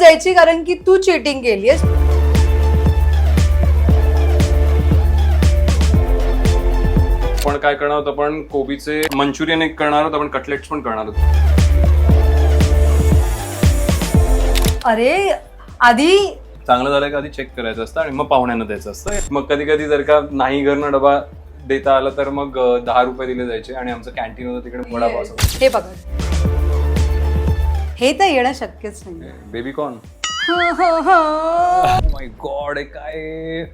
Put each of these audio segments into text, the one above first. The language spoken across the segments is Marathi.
जायची कारण की तू चिटिंग केलीयस. पण काय करणार होतं, आपण कोबीचे मंचुरियन एक करणार होतो, आपण कटलेट्स पण करणार होतो. अरे आधी चांगलं झालं का आधी चेक करायचं असतं आणि मग पाहुण्यांना द्यायचं असतं. मग कधी कधी जर का नाही घरनं डबा देता आला तर मग 10 रुपये दिले जायचे आणि आमचं कॅन्टीन होतं तिकडे वडापाव असायचा. हे बघा, हे तर येणं शक्यच नाही. बेबी कॉर्न, माय गॉड, काय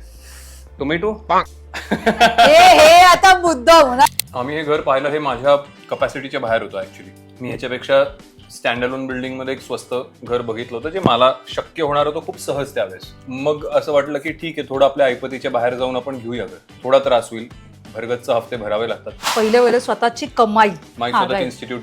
टोमॅटो. हे आता मुद्दाम ना. आम्ही हे घर पाहिलं, हे माझ्या कपॅसिटीच्या बाहेर होतं ऍक्च्युली. मी ह्याच्यापेक्षा स्टँड अलोन बिल्डिंग मध्ये एक स्वस्त घर बघितलं होतं जे मला शक्य होणार होतं खूप सहज त्यावेळेस. मग असं वाटलं की ठीक आहे, थोडं आपल्या ऐपतीच्या बाहेर जाऊन आपण घेऊया घर. थोडा त्रास होईल, भरगतचे हफ्ते भरावे लागतात. पहिले स्वतःची कमाई, माझी स्वतःची इन्स्टिट्यूट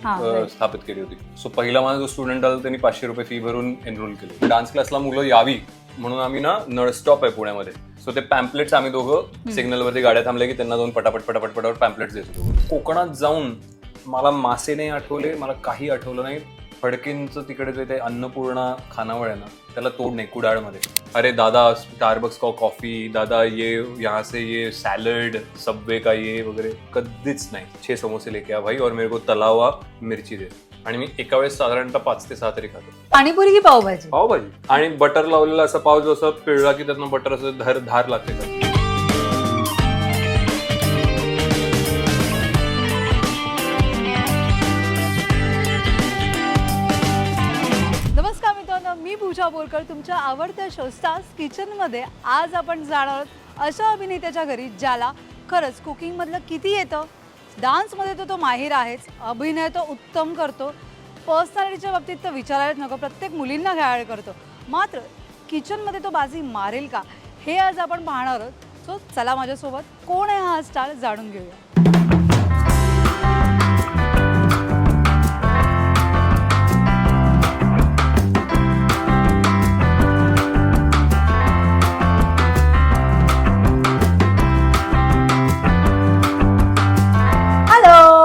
स्थापित केली होती. सो पहिला माझा जो स्टुडंट आला त्यांनी 500 रुपये फी भरून एनरोल केले. डान्स क्लासला मुलं यावी म्हणून आम्ही ना नळस्टॉप आहे पुण्यामध्ये, सो ते पॅम्पलेट्स आम्ही दोघं सिग्नलवरती गाड्या थांबल्या की त्यांना जाऊन पटापट पटापट पटापट पॅम्पलेट्स देत होतो. कोकणात जाऊन मला मासे नाही आठवले, मला काही आठवलं नाही. फडकेंचं तिकडे जे ते अन्नपूर्णा खानावळ आहे ना, त्याला तोड नाही कुडाळमध्ये. अरे दादा स्टारबक्स का कॉफी, दादा ये यहाँ से ये सॅलड सबवे का ये वगैरे कधीच नाही. 6 समोसे लेके आ भाई और मेरे को तला हुआ मिरची दे. आणि मी एका वेळेस साधारणतः 5 ते 6 तरी खातो. पाणीपुरी की पावभाजी? पावभाजी. आणि बटर लावलेला असा पाव जो असं पिळला की त्यातनं बटर असं धार लागते का. नमस्कार मित्रांनो, मी पूजा बोरकर. तुमच्या आवडत्या शो स्टार्स किचनमध्ये आज आपण जाणार आहोत अशा अभिनेत्याच्या घरी ज्याला खरंच कुकिंगमधलं किती येतं. डान्समध्ये तो माहीर आहेच, अभिनय तो उत्तम करतो, पर्सनॅलिटीच्या बाबतीत तर विचारायलाच नको, प्रत्येक मुलींना घ्याळ करतो. मात्र किचनमध्ये तो बाजी मारेल का, हे आज आपण पाहणार आहोत. सो चला माझ्यासोबत, कोण आहे हा स्टार जाणून घेऊया.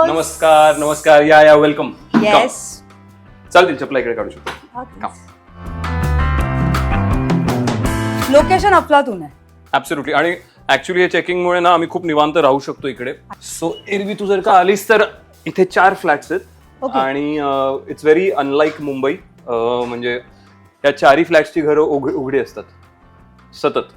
नमस्कार नमस्कार, या वेलकम. येस, चालतील चपला इकडे काढू शकतो. लोकेशन अफलातून आहे. ऍब्सोल्युटली. आणि ऍक्च्युली या चेकिंगमुळे ना आम्ही खूप निवांत राहू शकतो इकडे. सो एरवी तू जर का आलीस तर इथे 4 फ्लॅट्स आहेत आणि इट्स व्हेरी अनलाईक मुंबई. म्हणजे या 4ही फ्लॅट्सची घरं उघडी असतात सतत.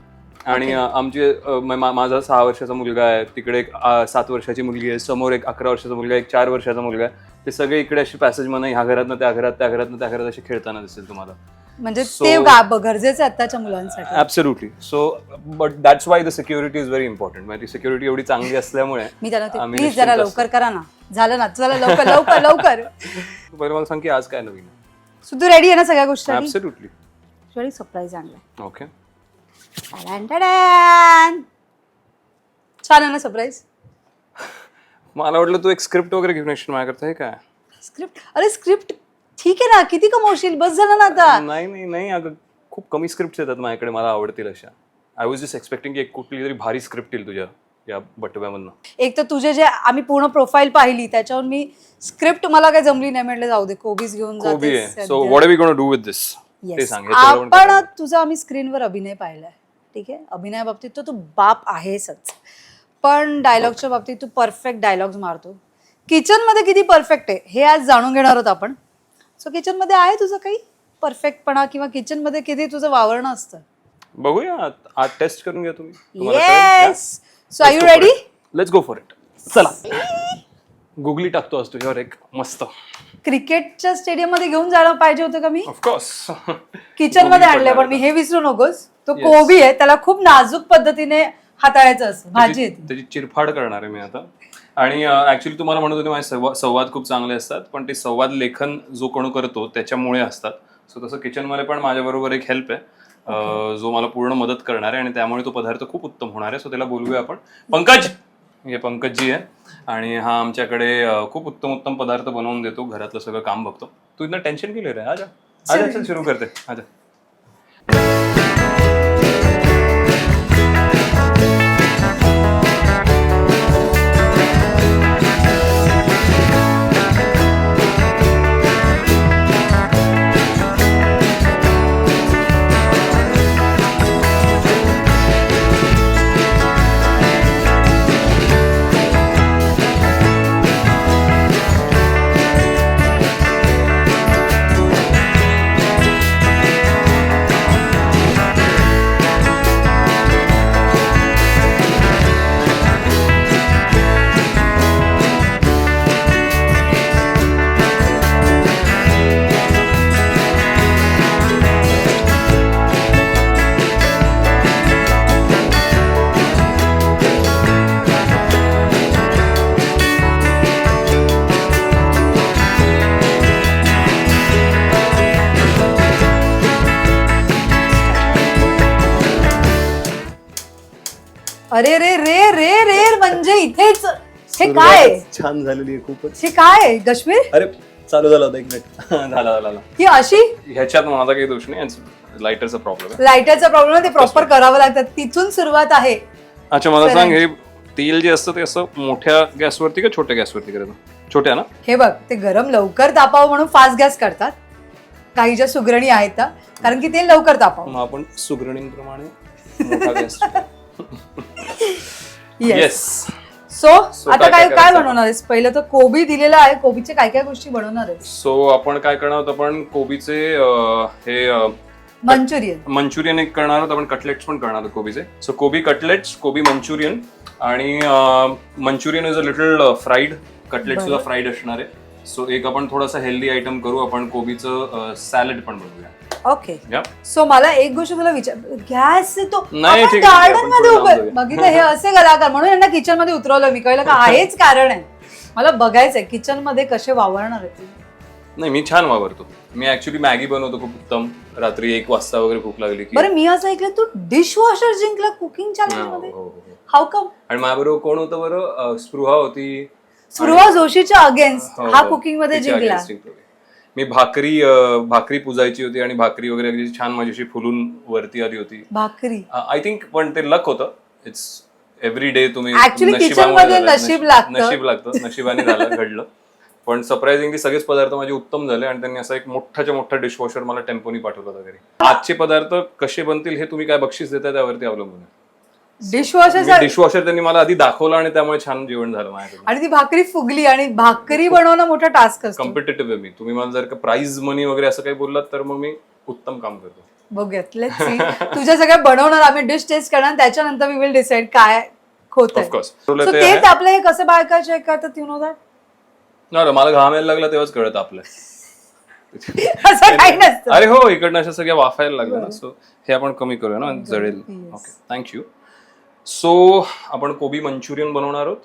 आणि आमचे माझा 6 वर्षाचा मुलगा आहे, तिकडे एक 7 वर्षाची मुलगी आहे, समोर एक 11 वर्षाचा मुलगा, एक 4 वर्षाचा मुलगा आहे. ते सगळे इकडे अशी पॅसेज म्हणून ह्या घरातनं त्या घरात, त्या घरातनं त्या घरात असे खेळताना दिसेल तुम्हाला. म्हणजे ते गरजेचं आहे आताच्या मुलांसाठी. Absolutely. So but that's why the security is very important. म्हणजे ती सिक्युरिटी एवढी चांगली असल्यामुळे मी त्याला प्लीज जरा लवकर करा ना. झालं ना, चला लवकर लवकर लवकर. पहिले मला सांग की आज काय नवीन आहे. सो तू रेडी आहे ना सगळ्या गोष्टी? ऍब्सोल्युटली. थोडी सरप्राईज आणलाय. ओके. छान आहे ना सरप्राईज? मला वाटलं तू एक स्क्रिप्ट वगैरे घेऊन येशील माझ्याकरता. हे काय स्क्रिप्ट? अरे स्क्रिप्ट ठीक आहे ना, किती कमवशील, बस झालं ना आता. नाही अगं, खूप कमी स्क्रिप्ट येतात माझ्याकडे, मला आवडतील अशा. आय वॉज जस्ट एक्सपेक्टिंग की एक कुठली तरी भारी स्क्रिप्ट येईल तुझ्या या बटव्यामधनं. एक तर तुझे जे आम्ही पूर्ण प्रोफाईल पाहिली त्याच्यावर मी स्क्रिप्ट मला काही जमली नाही, म्हटलं जाऊ दे, कोबीज घेऊन जाते. So what are we gonna do with this? आपण तुझा आम्ही स्क्रीनवर अभिनय पाहिलाय, ठीक आहे. अभिनया बाबतीत तो तू बाप आहेसच, पण डायलॉगच्या बाबतीत तू परफेक्ट डायलॉग्स मारतो. किचन मध्ये किती परफेक्ट आहे हे आज जाणून घेणार आहोत आपण. सो किचन मध्ये आहे तुझं काही परफेक्टपणा, किंवा किचन मध्ये किती तुझं वावरणं असतं? बघूया, आज टेस्ट करून घ्या तुम्ही. Yes. So are you ready? Let's go for it. चला, गुगली टाकतो आज तुझ्यावर एक मस्त. क्रिकेटच्या स्टेडियम मध्ये घेऊन जायला पाहिजे होतं का मी? ऑफकोर्स. किचन मध्ये आणलंय, पण मी हे विसरू नकोस, तो कोबी आहे, त्याला खूप नाजूक पद्धतीने हाताळायचं असतं. भाजी आहे त्याची चिरफाड करणार आहे मी आता. आणि ऍक्च्युली तुम्हाला म्हणत होते माझे संवाद खूप चांगले असतात, पण ते संवाद लेखन जो कोण करतो त्याच्यामुळे असतात. सो तसं किचनमध्ये पण माझ्याबरोबर एक हेल्प आहे जो मला पूर्ण मदत करणार आहे, आणि त्यामुळे तो पदार्थ खूप उत्तम होणार आहे. सो त्याला बोलूया आपण. पंकज, हे पंकजजी आहे, आणि हा आमच्याकडे खूप उत्तम पदार्थ बनवून देतो, घरातलं सगळं काम बघतो. तू इथं टेन्शन केलं रे? आजा आजा, चल सुरू करते. आजा. अरे रे रे रे रे म्हणजे इथेच हे काय आहे? छान झालेली आहे खूपच. हे काय आहे काश्मीर? अरे चालू झाला होता एक मिनिट. झाला. ही अशी ह्याच्यात माझा काही दोष नाही, लायटरचा प्रॉब्लेम आहे. लाईटाचा प्रॉब्लेम ते प्रॉपर करावं लागतं, तिथून सुरुवात आहे. अच्छा मला सांग, हे तेल जे असतं ते असं मोठ्या गॅसवरती का छोट्या गॅसवरती करायचं? छोट्या ना? हे बघ, ते गरम लवकर तापावं म्हणून फास्ट गॅस करतात काही ज्या सुगरणी आहेत त्या, कारण की ते लवकर तापावं. मग आपण सुगरणींप्रमाणे मोठा गॅस. येस. सो आता काय काय बनवणार आहेस? पहिलं तर कोबी दिलेला आहे, कोबीचे काय काय गोष्टी बनवणार आहेस? सो आपण काय करणार आहोत, आपण कोबीचे हे मंचुरियन एक करणार आहोत, आपण कटलेट्स पण करणार आहोत कोबीचे. सो कोबी कटलेट्स, कोबी मंचुरियन आणि Manchurian is a little fried, cutlet सुद्धा फ्राईड असणार आहे. सो एक आपण थोडासा हेल्दी आयटम करू, आपण कोबीचं सॅलड पण बनवूया. ओके. सो मला एक गोष्ट तुला विचार, गॅस तो नाही, ठीक आहे, गार्डन मध्ये उभं बघितलं, हे असे कलाकार म्हणून यांना किचन मध्ये उतरवलं मी. कळलं का हेच कारण आहे. मला बघायचंय किचन मध्ये कसे वावरणार आहे तुम्ही. नाही, मी छान वापरतो. मी ऍक्च्युली मॅगी बनवतो खूप उत्तम. रात्री 1 वाजता वगैरे भूक लागली की. बरं, मी असं ऐकलं तू डिश वॉशर जिंकला कुकिंग चॅलेंज मध्ये. हाऊ कम? आणि माझ्याबरोबर कोण होतं बरं? स्पृहा होती. स्पृहा जोशीच्या अगेन्स्ट हा कुकिंग मध्ये जिंकला. मी भाकरी पुजायची होती आणि भाकरी वगैरे अगदी छान माझ्याशी फुलून वरती आली होती भाकरी. आय थिंक, पण ते लक होतं. इट्स एव्हरी डे तुम्ही नशीब लागतं, नशिबाने झालं, घडलं. पण सरप्राइझिंगली सगळेच पदार्थ माझे उत्तम झाले आणि त्यांनी असा एक मोठ्याच्या मोठा डिशवॉशर मला टेम्पोनी पाठवला होता घरी. आजचे पदार्थ कसे बनतील हे तुम्ही काय बक्षीस देता त्यावरती अवलंबून आहे. डिशवॉशर त्यांनी मला आधी दाखवला आणि त्यामुळे छान जेवण झालं माझ्याकडे. आणि ती भाकरी फुगली, आणि भाकरी बनवणं मोठा टास्क असतो. कॉम्पिटेटिव्ह आहे मी. तुम्ही मला जर का प्राइज मनी वगैरे असं काही बोललात तर मग मी उत्तम काम करतो. बघूयात, लेट्स सी. तुझ्या सगळ्या बनवणार, आम्ही डिश टेस्ट करणार, त्याच्यानंतर वी विल डिसाइड काय होत आहे. तेच आपलं हे कसं बायका चेक करतात, यू नो दॅट? नाही, मला घाम यायला लागला तेव्हाच कळत आपलं. असं काही नसतं. अरे हो, इकडनं अशा सगळ्या वाफायला लागल्या ना. सो हे आपण कमी करूया ना, जळेल. Okay, thank you. सो आपण कोबी मंचुरियन बनवणार आहोत,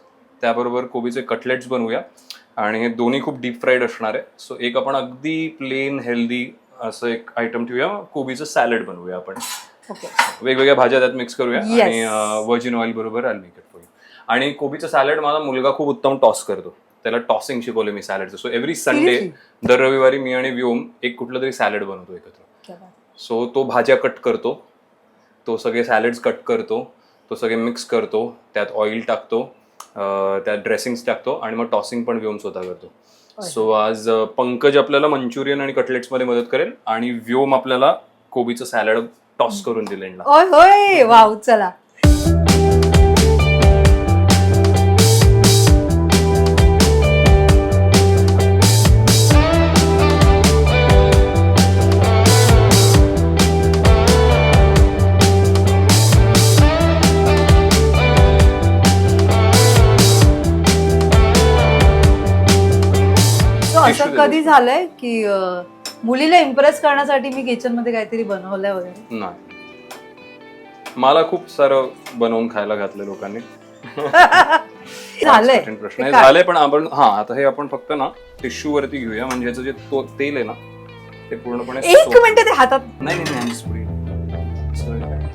त्याबरोबर कोबीचे कटलेट्स बनवूया आणि हे दोन्ही खूप डीप फ्राईड असणार आहे. सो एक आपण अगदी प्लेन हेल्दी असं एक आयटम ठेवूया, कोबीचं सॅलड बनवूया आपण. वेगवेगळ्या भाज्या त्यात मिक्स करूया आणि व्हर्जिन ऑइल बरोबर आल मेक इट फॉर यू. आणि कोबीचं सॅलड माझा मुलगा खूप उत्तम टॉस करतो, त्याला टॉसिंग शिकवलं मी सॅलडचं. सो एव्हरी संडे, दर रविवारी मी आणि व्योम एक कुठलं तरी सॅलड बनवतो एकत्र. सो तो भाज्या कट करतो, तो सगळे सॅलड्स कट करतो, तो सगळे मिक्स करतो, त्यात ऑइल टाकतो, त्यात ड्रेसिंग्स टाकतो आणि मग टॉसिंग पण व्योम स्वतः करतो. सो आज पंकज आपल्याला मंचुरियन आणि कटलेट्स मध्ये मदत करेल आणि व्योम आपल्याला कोबीचं सॅलड टॉस करून दिलं एंडला. होय, वाव, चला. असं कधी झालंय की मुलीला इम्प्रेस करण्यासाठी मी किचन मध्ये काहीतरी बनवलंय वगैरे? नाही, मला खूप सारं बनवून खायला घातलं लोकांनी. झालंय प्रश्न झाले, पण आपण आता हे आपण फक्त ना टिश्यू वरती घेऊया, म्हणजे याचं जे तेल आहे ना ते पूर्णपणे. एक मिनिट, ते हातात नाही,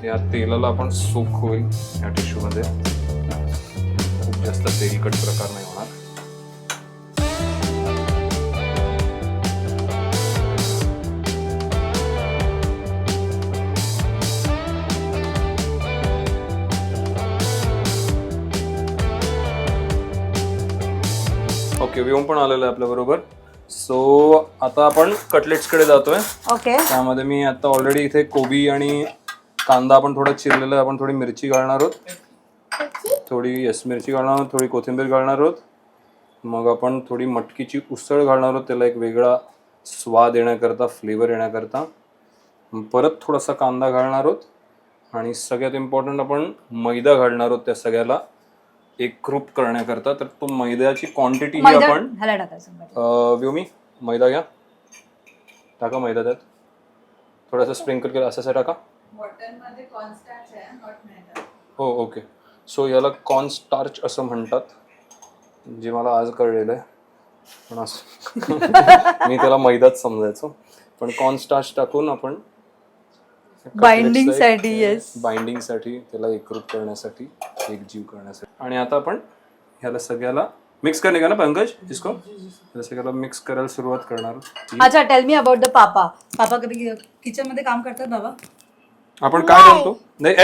या तेलाला आपण सोक होईल या टिश्यू मध्ये. खूप जास्त तेलकट प्रकार नाही होणार. ओके, व्योम पण आलेलं आहे आपल्या बरोबर. सो आता आपण कटलेट्स कडे जातोय. ओके. त्यामध्ये मी आता ऑलरेडी इथे कोबी आणि कांदा आपण थोडा चिरलेला, आपण थोडी मिरची घालणार आहोत, मिरची घालणार आहोत, थोडी कोथिंबीर घालणार आहोत. मग आपण थोडी मटकीची उसळ घालणार आहोत, त्याला एक वेगळा स्वाद येण्याकरता, फ्लेवर येण्याकरता. परत थोडासा कांदा घालणार आहोत आणि सगळ्यात इम्पॉर्टंट आपण मैदा घालणार आहोत त्या सगळ्याला एकरूप करण्याकरता. तर तो मैद्याची क्वांटिटी ही आपण व्योमी मैदा घ्या, टाका मैदा त्यात, थोडासा स्प्रिंकल केला असं टाका. हो, ओके. सो याला कॉर्न स्टार्च असं म्हणतात, जे मला आज कळलेलं आहे, पण असं मी त्याला मैदाच समजायचो. पण कॉर्न स्टार्च टाकून आपण बाइंडिंग साठी येस. बाइंडिंग साठी, त्याला एकरूप करण्यासाठी, एक जीव करण्यासाठी. आणि आता आपण ह्याला सगळ्याला मिक्स करणे का ना पंकज इसको, ह्याला सगळ्याला मिक्स करायला सुरुवात करणार. अच्छा, टेल मी अबाउट द पापा. पापा कधी किचन मध्ये काम करतात बाबा? आपण काय करतो नाही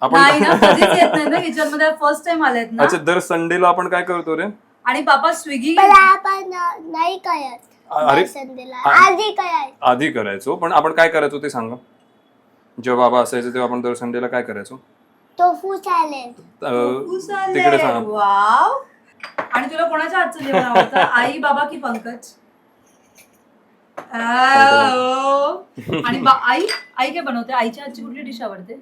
आपण नाही ना, कधीच येत नाही ना किचन मध्ये, फर्स्ट टाइम आलेत ना. अच्छा, दर संडेला आपण काय करतो रे? आणि पापा स्विगी नाही करत. अरे आधी करायचं. आधी करायचो, पण आपण काय करायचो ते सांगा. जेव्हा बाबा असायचे तेव्हा आपण दर संडेला काय करायचो? Tofu salad. तिकडे सांगा. वाव. आणि तुला कोणाच्या हातचं जेवण आवडतं, आई, बाबा की पंकज? आणि आई आई काय बनवते? आईच्या हातची कुठली डिश आवडते?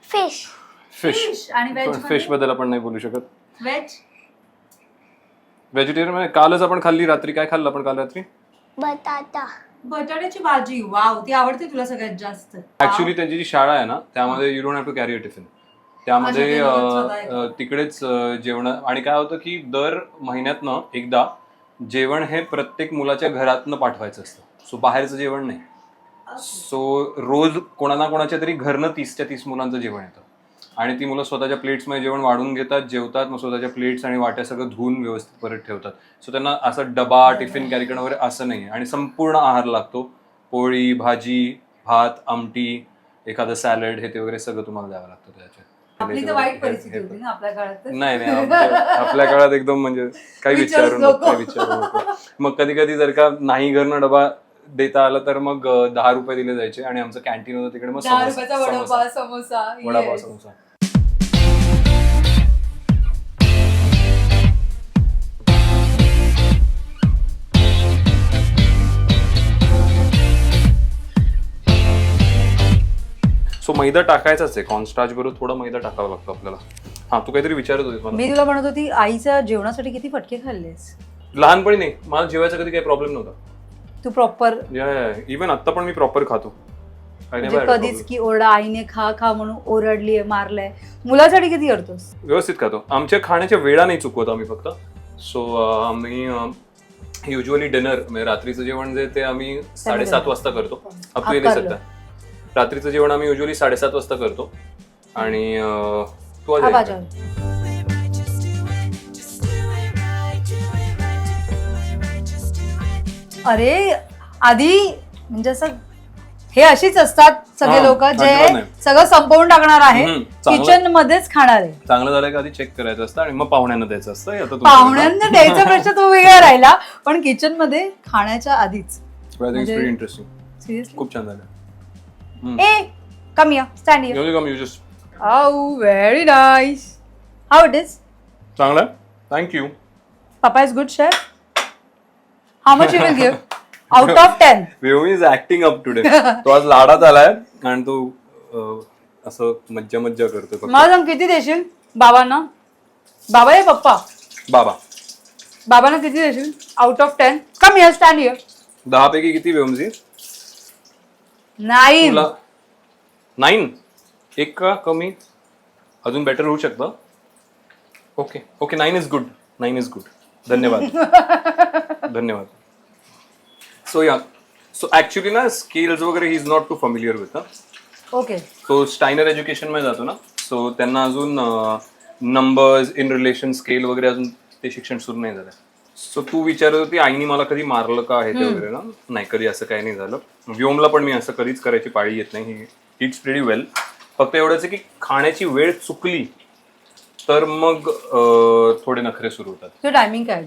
फिश. फिश. आणि व्हेज फिश बद्दल आपण नाही बोलू शकत. व्हेज व्हेजिटेरियन मध्ये कालच आपण खाल्ली रात्री. काय खाल्लं आपण काल रात्री? बटाटा. बटाट्याची भाजी. वाव, ती आवडते तुला सगळ्यात जास्त? ऍक्च्युली त्यांची जी शाळा आहे ना, त्यामध्ये you don't have to carry a tiffin. त्यामध्ये तिकडेच जेवण. आणि काय होतं की दर महिन्यातनं एकदा जेवण हे प्रत्येक मुलाच्या घरातनं पाठवायचं असतं. सो बाहेरचं जेवण नाही. सो रोज कोणा कोणाच्या तरी घरनं 30 मुलांचं जेवण येतं. आणि ती मुलं स्वतःच्या प्लेट्समध्ये जेवण वाढून घेतात, जेवतात, मग स्वतःच्या प्लेट्स आणि वाट्या सगळं धुवून व्यवस्थित परत ठेवतात. सो त्यांना असं डबा टिफिन कॅरी करणं वगैरे असं नाही. आणि संपूर्ण आहार लागतो. पोळी, भाजी, भात, आमटी, एखादं सॅलड, हे ते वगैरे सगळं तुम्हाला द्यावं लागतं त्याच्यात. आपली तर वाईट परिस्थिती होती ना आपल्या काळात. नाही आपल्या काळात एकदम म्हणजे काही विचारू नको. मग कधी कधी जर का नाही घरनं डबा देता आला तर मग 10 रुपये दिले जायचे. आणि आमचं कॅन्टीन होतं तिकडे, मग 10 रुपयाचा वडापाव, समोसा. वडापाव, समोसा. सो मैदा टाकायचाच आहे. कॉर्नस्टार्च बरोबर थोडा मैदा टाकावा लागतो आपल्याला. हा, तू काहीतरी विचारत होतीस मला. मी तुला म्हणत होती, आईच्या जेवणासाठी किती फटके खाल्लेस? लहानपणी नाही, मला जेवायचा कधी काही प्रॉब्लेम नव्हता. तू प्रॉपर इव्हन आता पण मी प्रॉपर खातो. म्हणजे कधीच की ओरडा आईने खा खा म्हणून ओरडलीये, मारलंय? मुलासाठी किती करतोस? व्यवस्थित खातो. आमच्या खाण्याच्या वेळा नाही चुकवत आम्ही फक्त. सो आम्ही युजली डिनर म्हणजे रात्रीचं जेवण जे ते आम्ही 7:30 वाजता करतो. आपले सध्या रात्रीचं जेवण आम्ही युजली 7:30 वाजता करतो. आणि तू अरे आधी म्हणजे असं हे अशीच असतात सगळे लोक जे सगळं संपवून टाकणार आहे, किचन मध्येच खाणार आहे. चांगलं झालं का आधी चेक करायचं असतं आणि मग पाहुण्यांना द्यायचं असतं. पाहुण्यांना द्यायचा प्रश्न तो वेगळा राहिला, पण किचन मध्ये खाण्याच्या आधीच. इंटरेस्टिंग. खूप छान झालं. ए come here, stand here. Come, you just. Oh, very nice. How it is? चांगलं. Thank you. Papa is good chef. How much you will give? Out of 10. Vyumi is acting up today. तो आज लाडात आलाय आणि तो असं मज्जा मज्जा करतोय. मला सांग किती देशील बाबांना? बाबा या पप्पा? बाबा. बाबांना किती देशील out of 10? Come here, stand here. 10 पैकी किती व्योमजी? 9. 9? एक का कमी? अजून बेटर होऊ शकतं. Okay okay, 9 is good. 9 is good. धन्यवाद. धन्यवाद. सो ऍक्च्युली ना स्केल्स वगैरे he is not too familiar with. Okay. तो स्टायनर एज्युकेशन मध्ये जातो ना, सो त्यांना अजून नंबर्स इन रिलेशन स्केल वगैरे अजून ते शिक्षण सुरू नाही झालं. सो तू विचारत होती आईने मला कधी मारलं का हे ते वगैरे ना. नाही, कधी असं काही नाही झालं. व्योमला पण मी असं कधीच करायची पाळी येत नाही. इट्स प्रिटी वेल. फक्त एवढंच आहे की खाण्याची वेळ चुकली तर मग थोडे नखरे सुरू होतात. टायमिंग काय?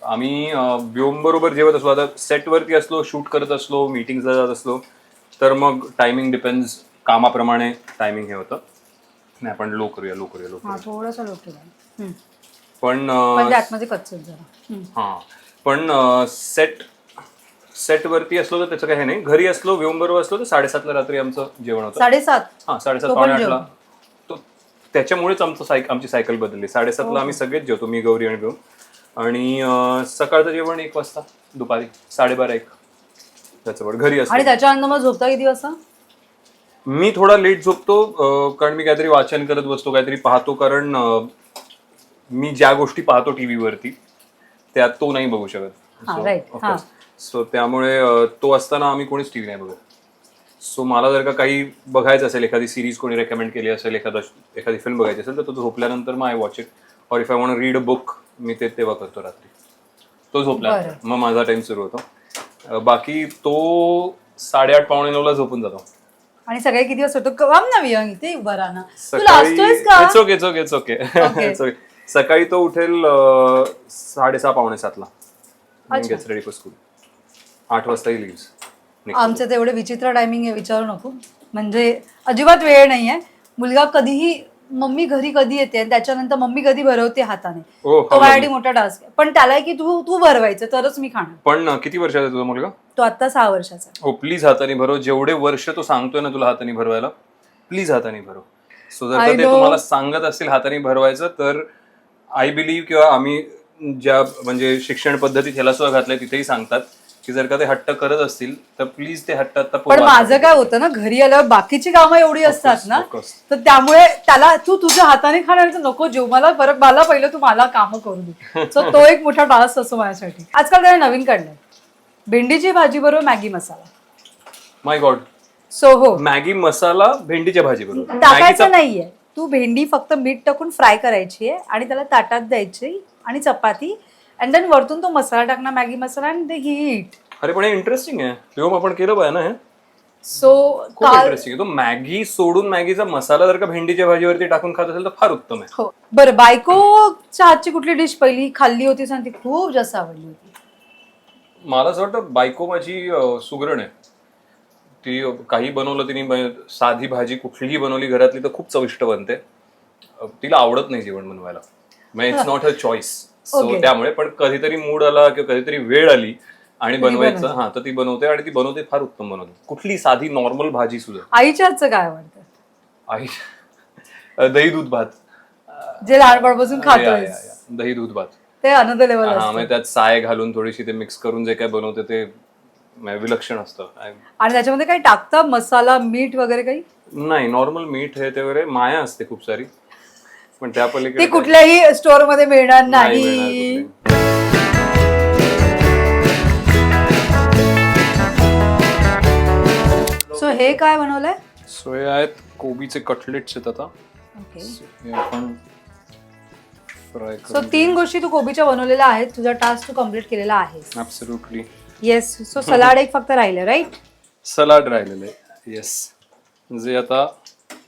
आम्ही व्योम बरोबर जेवत असलो, आता सेटवरती असलो, शूट करत असलो, मीटिंगला जात असलो तर मग टायमिंग डिपेंड्स. कामाप्रमाणे टायमिंग हे होतं. नाही, आपण लो करूया. थोडंसं लो करूया. पण आतमध्ये कच्चं जरा. हा, पण सेटवरती असलो तर त्याचं काही नाही. घरी असलो, व्योम बरोबर असलो तर 7:30 रात्री आमचं जेवण होतं. 7:30? हा, 7:30 पावणे 8ला. तो त्याच्यामुळेच आमची सायकल बदलली. 7:30ला आम्ही सगळेच जेवतो, मी, गौरी आणि व्योम. आणि सकाळचं जेवण 1 वाजता, दुपारी 12:30-1 त्याच्यावर घरी असतो. आणि त्याच्यानंतर मग झोपता किती वाजता? मी थोडा लेट झोपतो कारण मी काहीतरी वाचन करत बसतो, काहीतरी पाहतो. कारण मी ज्या गोष्टी पाहतो टीव्हीवरती त्या तो नाही बघू शकत. सो त्यामुळे तो असताना आम्ही कोणीच टीव्ही नाही बघत. सो मला जर का काही बघायचं असेल, एखादी सिरीज कोणी रेकमेंड केली असेल, एखादी फिल्म बघायची असेल, तर तो झोपल्यानंतर मग I watch it. Or if I want read a book, मी ते तेव्हा करतो रात्री. तो झोपल्यानंतर मग माझा टाइम सुरू होतो. बाकी तो 8:30 पावणे 9ला झोपून जातो. आणि सगळे किती वाजता होतो? कम ना वियंग इथे उभा राहा ना. तुला असतोयस का? It's okay. सकाळी तो उठेल 6:30 पावणे 7ला. Gets ready for school. 8 वाजता ही लिव्स. आमचं तर एवढं विचित्र टायमिंग आहे, विचारू नको. म्हणजे अजिबात वेळ नाहीये. मुलगा कधीही मम्मी घरी कधी येते आणि त्याच्यानंतर मम्मी कधी भरवते हाताने, तो माझ्यासाठी मोठा टास्क आहे. पण त्याला की तू भरवायचं तरच मी खाणार. पण किती वर्षाचा आहे तुझा मुलगा? तो आता 6 वर्षाचा. हो, प्लीज हाताने भरव. जेवढे वर्ष तो सांगतोय ना तुला हाताने भरवायला, प्लीज हाताने भरव. सो जर का ते तुम्हाला सांगत असतील हाताने भरवायचं, तर आय बिलीव्ह, किंवा आम्ही ज्या म्हणजे शिक्षण पद्धतीत ह्याला सुद्धा घातलंय तिथेही सांगतात की जर का ते हट्ट करत असतील तर प्लीज ते हट्ट आता. पण माझं काय होतं ना, घरी आल्यावर बाकीची कामं एवढी असतात ना, तर त्यामुळे त्याला तू तुझ्या हाताने खाणार तर नको जेव, मला पहिलं तू मला कामं करू दे. सो तो एक मोठा टास्क असतो माझ्यासाठी. आजकाल त्याने नवीन काढलंय भेंडीची भाजी बरोबर मॅगी मसाला. माय गॉड. सो हो, मॅगी मसाला भेंडीच्या भाजी बरोबर टाकायचं नाहीये. तू भेंडी फक्त मीठ टाकून फ्राय करायची आहे आणि त्याला ताटात द्यायची आणि चपाती, अँड देन वरतून तो मसाला टाकणार, मॅगी मसाला, अँड हीट. अरे पण हे इंटरेस्टिंग आहे. तेव्हा आपण केलं पाहिजे ना हे. सो खूप इंटरेस्टिंग आहे. तो मॅगी सोडून मॅगीचा मसाला जर का भेंडीच्या भाजीवरती टाकून खात असेल तर फार उत्तम आहे. हो. बरं, बायकोच्या हातची कुठली डिश पहिली खाल्ली होती आणि ती खूप जास्त आवडली होती? मला असं वाटतं बायको माझी सुगरण आहे. ती काही बनवलं तिने, साधी भाजी कुठलीही बनवली घरातली तर खूप चविष्ट बनते. तिला आवडत नाही जेवण बनवायला, म्हणजे it's not her choice. So त्यामुळे पण कधीतरी मूड आला किंवा कधीतरी वेळ आली आणि बनवायचं, हा, तर ती बनवते आणि ती बनवते फार उत्तम बनवते. कुठली साधी नॉर्मल भाजी सुद्धा. आईच्या हातचं काय आवडतं? आई दही दूध भात, जे लहानपणापासून खातोय. दही दूध भात ते अनदर लेवल. हा, म्हणजे त्यात साय घालून थोडीशी ते मिक्स करून जे काय बनवते ते विलक्षण असतं. आणि त्याच्यामध्ये काही टाकतं मसाला, मीठ वगैरे काही? नाही, नॉर्मल मीठ हे ते वगैरे. माया असते खूप सारी, पण त्या पलीकडे ती कुठल्याही स्टोअर मध्ये मिळणार नाही. सो हे काय बनवलंय? सो हे आहेत कोबीचे कटलेट्स आहेत. आता हे आपण फ्राय सो 3 गोष्टी तू कोबीच्या बनवलेल्या आहेत. तुझा टास्क तू कम्प्लीट केलेला आहे. ऍब्सोल्युटली. येस. सो सलाड एक फक्त राहिलं, राईट? सलाड राहिलेलं आहे. येस. जे आता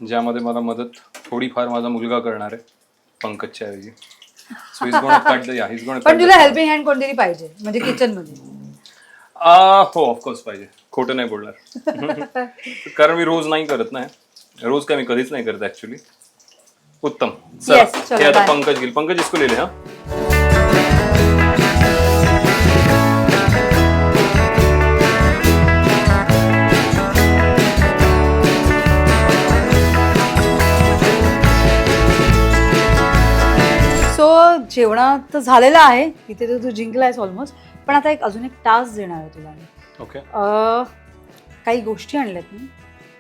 ज्यामध्ये मला मदत थोडीफार माझा मुलगा करणार आहे पंकजच्या ऐवजी. So he's gonna cut the, yeah, he's gonna cut पण तुला हेल्पिंग हँड कोणतरी पाहिजे म्हणजे किचन मध्ये. हो, ऑफकोर्स पाहिजे. खोटं नाही बोलणार. कारण मी रोज नाही करत ना. रोज काय मी कधीच नाही करत ऍक्च्युली. उत्तम. चला, हे आता पंकज घेईल. पंकज इसको ले ले. हा, जेवणात तर झालेलं आहे, तिथे तर तू जिंकलायस ऑलमोस्ट. पण आता अजून एक टास्क देणार आहे तुला मी. ओके. काही गोष्टी आणल्यात मी,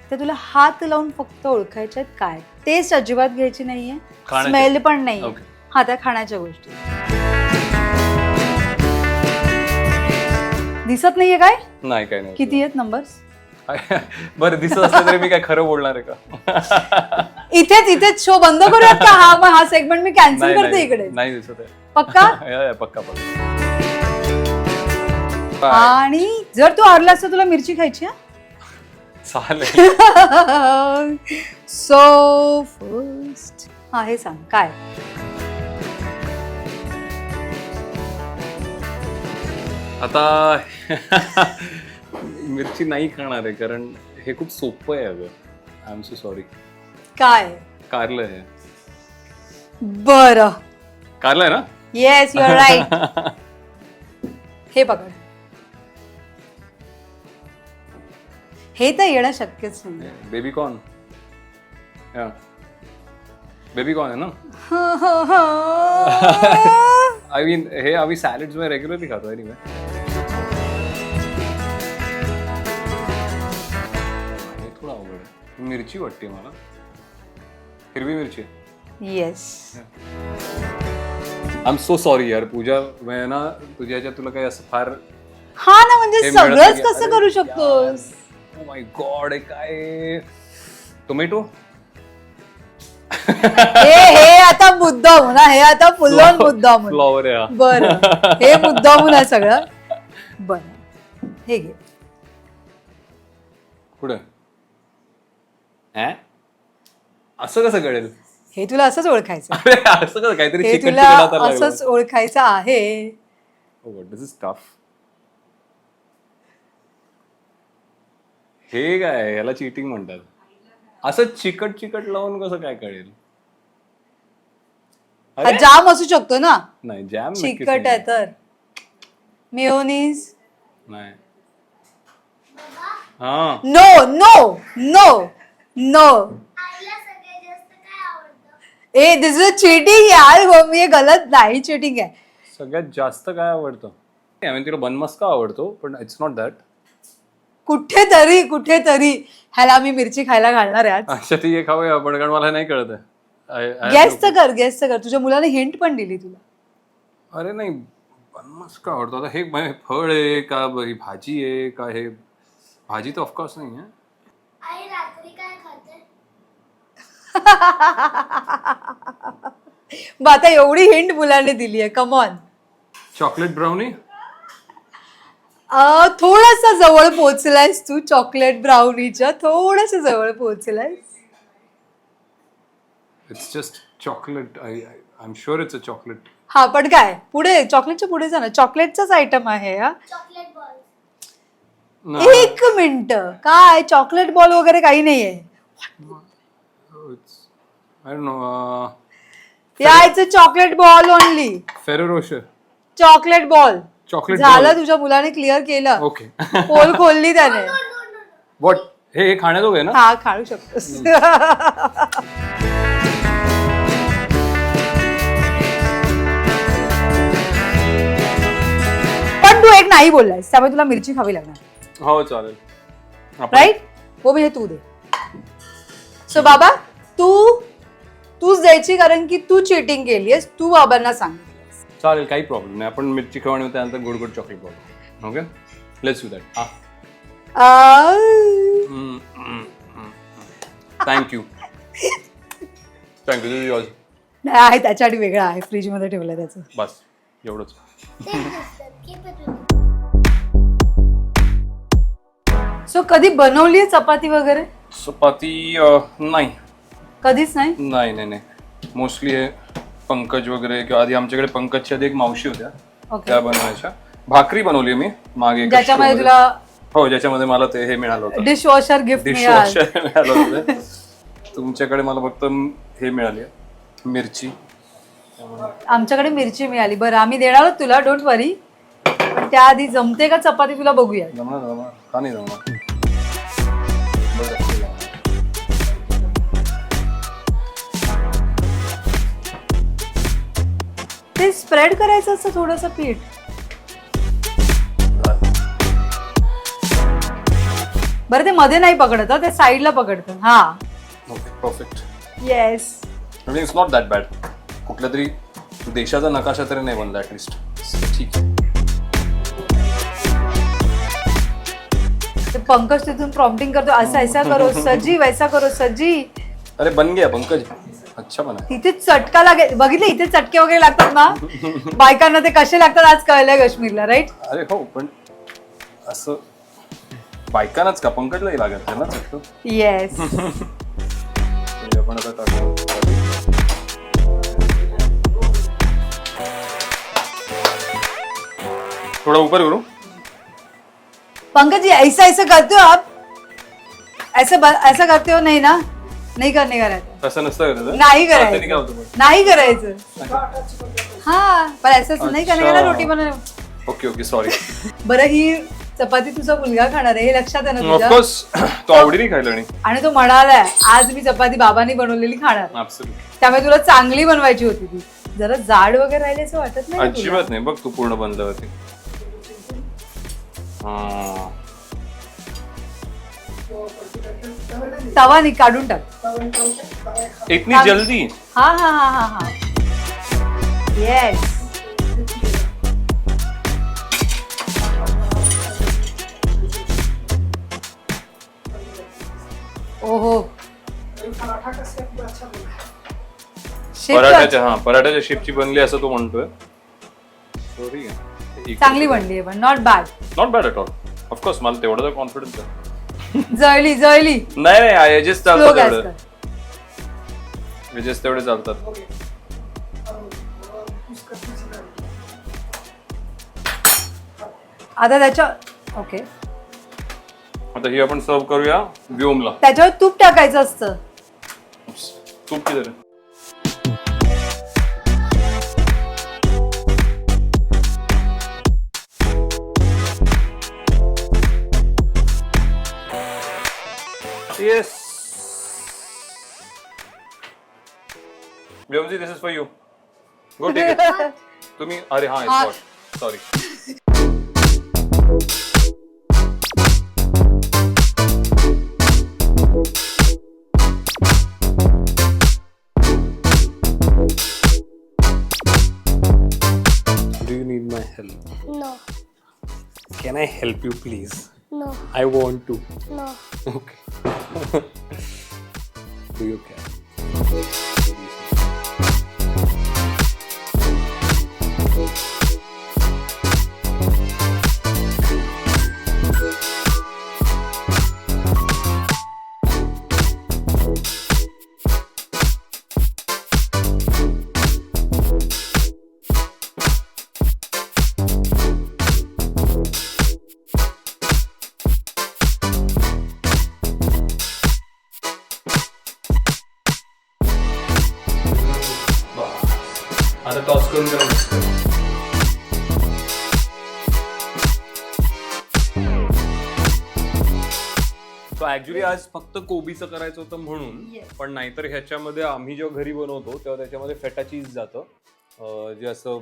त्या तुला हात लावून फक्त ओळखायच्या आहेत. काय टेस्ट अजिबात घ्यायची नाहीये, स्मेल पण नाही. हा, त्या खाण्याच्या गोष्टी. दिसत नाहीये काय? नाही, काय नाही. किती आहेत नंबर्स? बरं, दिसत असलं तरी मी काय खरं बोलणार आहे का? इथेच शो बंद करूयात का? हा सेगमेंट मी कॅन्सल करते इकडे. नाही दिसत आहे. पक्का? पक्का. आणि जर तू हारलास तर तुला मिरची खायची. चालेल. सो फर्स्ट हे सांग काय? आता मिरची नाही खाणार आहे कारण हे खूप सोपं आहे. अगं, आय एम सो सॉरी. काय? कारलं आहे. बरं, कारलं आहे ना? Yes, you are right. हे पकड. हे तर येणं शक्यच नाही. Baby corn. बेबी कॉर्न आहे ना? आय मीन हे आम्ही सॅलड्स मध्ये रेग्युलरली खातो. एनिवे, हे थोडं अवघड आहे. मिरची वाटते मला, हिरवी मिरची. Yes. I am so sorry यार पूजा. मैं ना तुझ्या तुला काही असं फार हा ना, म्हणजे सगळंच कसं करू शकतोस? माय गॉड, हे काय टोमॅटो. हे आता मुद्दाम ना, हे आता फुल ऑन मुद्दाम. फ्लॉवर आहे हा. बरं, हे मुद्दामून आहे सगळं. बरं, हे घे. पुढे असं कसं कळेल? हे तुला असंच ओळखायचं. अरे असं कसं काहीतरी हे चिकन तुला असंच ओळखायचं आहे. दिस इज टफ. हे काय, याला चिटिंग म्हणतात. असं चिकट चिकट लावून कसं काय कळेल? हा जाम असू शकतो ना. नाही, जॅम चिकट आहे तर मेयोनीज. नाही. हा, नो नो नो नो. आईला सगळ्यात जास्त काय आवडतं? ए दिस इज चीटिंग यार. हो, मी हे गलत नाही, चीटिंग आहे. सगळ्यात जास्त काय आवडतं? आय मीन तिला बनमस्का आवडतो, पण इट्स नॉट दॅट. कुठेतरी ह्याला मी मिरची खायला घालणार आहे आज. अच्छा, ती एक खाऊया आपण, कारण मला नाही कळत आहे. गेस तर कर. तुझ्या मुलाने हिंट पण दिली तुला. अरे नाही, बनमस्का आवडतो. आता हे फळ आहे का, भाजी आहे का? हे भाजी तर ऑफकोर्स नाही आहे. आई रात्री काय खाते? मग आता एवढी हिंट मुलाने दिली आहे, कमॉन. Chocolate brownie. थोडासा जवळ पोहोचलायस तू. चॉकलेट ब्राउनीच्या थोडस जवळ पोहोचलायस. It's just chocolate. I am sure it's a chocolate. हा, पण काय पुढे, चॉकलेटच्या पुढे जा ना. चॉकलेटचाच आयटम आहे हा. Chocolate ball. एक मिनिट, काय चॉकलेट बॉल वगैरे काही नाहीये. I don't know. यायचं chocolate ball only. Ferrero Rocher. Chocolate ball. Chocolate झालं, तुझ्या मुलाने क्लिअर केलं. ओके. पोल खोलली त्याने. व्हॉट? हे खाण्याजोगं आहे ना? हा, खाऊ शकतोस. पण तू एक नाही बोललायस, त्यामुळे तुला मिरची खावी लागणार. हो, चालेल. राईट. हो, म्हणजे तू दे. सो बाबा, तूच द्यायची, कारण की तू चिटिंग केलीयस. तू बाबांना सांग. चालेल, काही प्रॉब्लेम नाही. आपण मिरची खाऊ आणि त्यानंतर गोड गोड chocolate ball. Okay, let's do that. Thank you. This is yours. नाही आहे, त्याच्यासाठी वेगळं आहे, फ्रीज मध्ये ठेवलं त्याचं. बस एवढंच. Keep it with सो कधी बनवलीये चपाती वगैरे? चपाती नाही. कधीच नाही. नाही. मोस्टली हे पंकज वगैरे, किंवा आधी आमच्याकडे पंकजच्या आधी एक मावशी होत्या, ओके. त्या बनवायच्या. भाकरी बनवली मी मागे एका ज्याच्यामध्ये show मध्ये. तुला हो, ज्याच्यामध्ये मला ते हे मिळालं होतं, डिशवॉशर गिफ्ट डिशवॉशर मिळालं होतं. तुमच्याकडे मला फक्त हे मिळाली मिरची. आमच्याकडे मिरची मिळाली. बरं, आम्ही देणार आहोत तुला, डोंट वरी. पण त्याआधी जमते का चपाती तुला बघूया. जमणार का नाही जमणार? ते स्प्रेड करायचं असतं थोडंसं पीठ. बरं, ते मध्ये नाही पकडत, ते साईडला पकडतं. हा, okay, perfect. Yes. It's not that bad. कुठल्या तरी देशाचा नकाशा तरी नाही बनला ऍटलिस्ट. ठीक आहे. ते पंकज तिथून प्रॉम्प्टिंग करतो, असं ऐसा करो सजी, वैसा करो सजी. अरे बन गया पंकज. अच्छा बना. तिथे चटका लागेल. बघितलं, इथे चटके वगैरे लागतात ना बायकांना, ते कसे लागतात आज कळलंय काश्मीरला. राईट. अरे हो, पण असं बायकांनाच का, पंकजलाही लागत आहे ना चटकं. येस. म्हणजे आपण आता टाकू. थोड़ा ऊपर करो. पंकज जी, ऐसा ऐसा करते हो आप? ऐसा करते हो? नाही ना, नाही करायचं. तसं नसतं का त्याचं? नाही हाताने काय करायचं. होतं पण? नाही करायचं. हा, पण असं नाही करणार ना रोटी बनव. Okay, sorry. बरं, ही चपाती तुझा मुलगा खाणार आहे, हे लक्षात आहे ना तुझ्या? ऑफकोर्स, तो आवडीने खायला. आणि तो म्हणालाय आज मी चपाती बाबांनी बनवलेली खाणार. Absolutely. त्यामुळे तुला चांगली बनवायची होती ती. जरा जाड वगैरे राहिली असं वाटत नाही का तुला? अजिबात नाही. बघ, तू पूर्ण बनल्यावरती. तवा नाही, काढून टाक. इतनी जल्दी? हा हा हा हा हा. येस. पराठ्याच्या पराठ्याच्या शेपची बनली असं तो म्हणतोय. सॉरी चांगली बनली आहे पण not bad. Not bad at all. Of course मला तेवढं तर कॉन्फिडन्स आहे. जळली नाही एजेस स्लो चालतात गॅस तेवढे. कर. एजेस तेवढे चालतात. आता त्याच्या ओके आता ही आपण सर्व करूया व्योमला. त्याच्यावर तूप टाकायचं असतं. तूप किती रे? Yes. Vyomji, this is for you. Go take it. तुम्ही अरे हाँ sorry. Do you need my help? No, Can I help you, please? no, I want to. no. Okay. Do you care? आता टॉस करून करा मस्त. So actually आज फक्त कोबीचं करायचं होतं म्हणून. Yes. पण नाहीतर ह्याच्यामध्ये आम्ही जेव्हा घरी बनवतो तेव्हा त्याच्यामध्ये फेटा चीज जातं, जे असं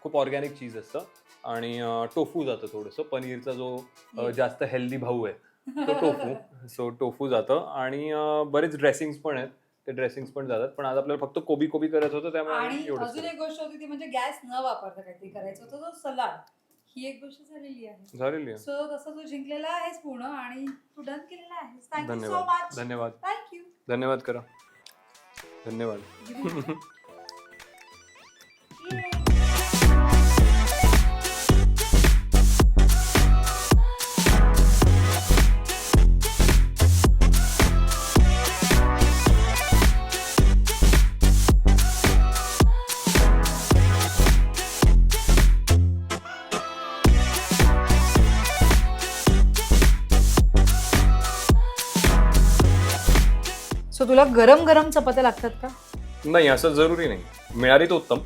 खूप ऑर्गॅनिक चीज असतं, आणि टोफू जातं थोडंसं. पनीरचा जो जास्त हेल्दी भाऊ आहे तो टोफू. सो टोफू जातं आणि बरेच ड्रेसिंग्स पण आहेत, ते ड्रेसिंग्स पण जातात. पण आज आपल्याला फक्त कोबी करायचं होतं त्यामुळे आणि आम्ही एवढंच अजून केलं. एक गोष्ट होती ती म्हणजे गॅस न वापरता काहीतरी करायचं होतं, तो सलाड. ही एक गोष्ट झालेली आहे. झालेली आहे. सो तसं तू जिंकलेला आहेस पूर्ण आणि तू डन केलेला आहेस. थँक्यू सो धन्यवाद मच. धन्यवाद थँक्यू. धन्यवाद करा. धन्यवाद. सो तुला गरम गरम चपात्या लागतात का? नाही असं जरुरी नाही, मिळाली तर उत्तम.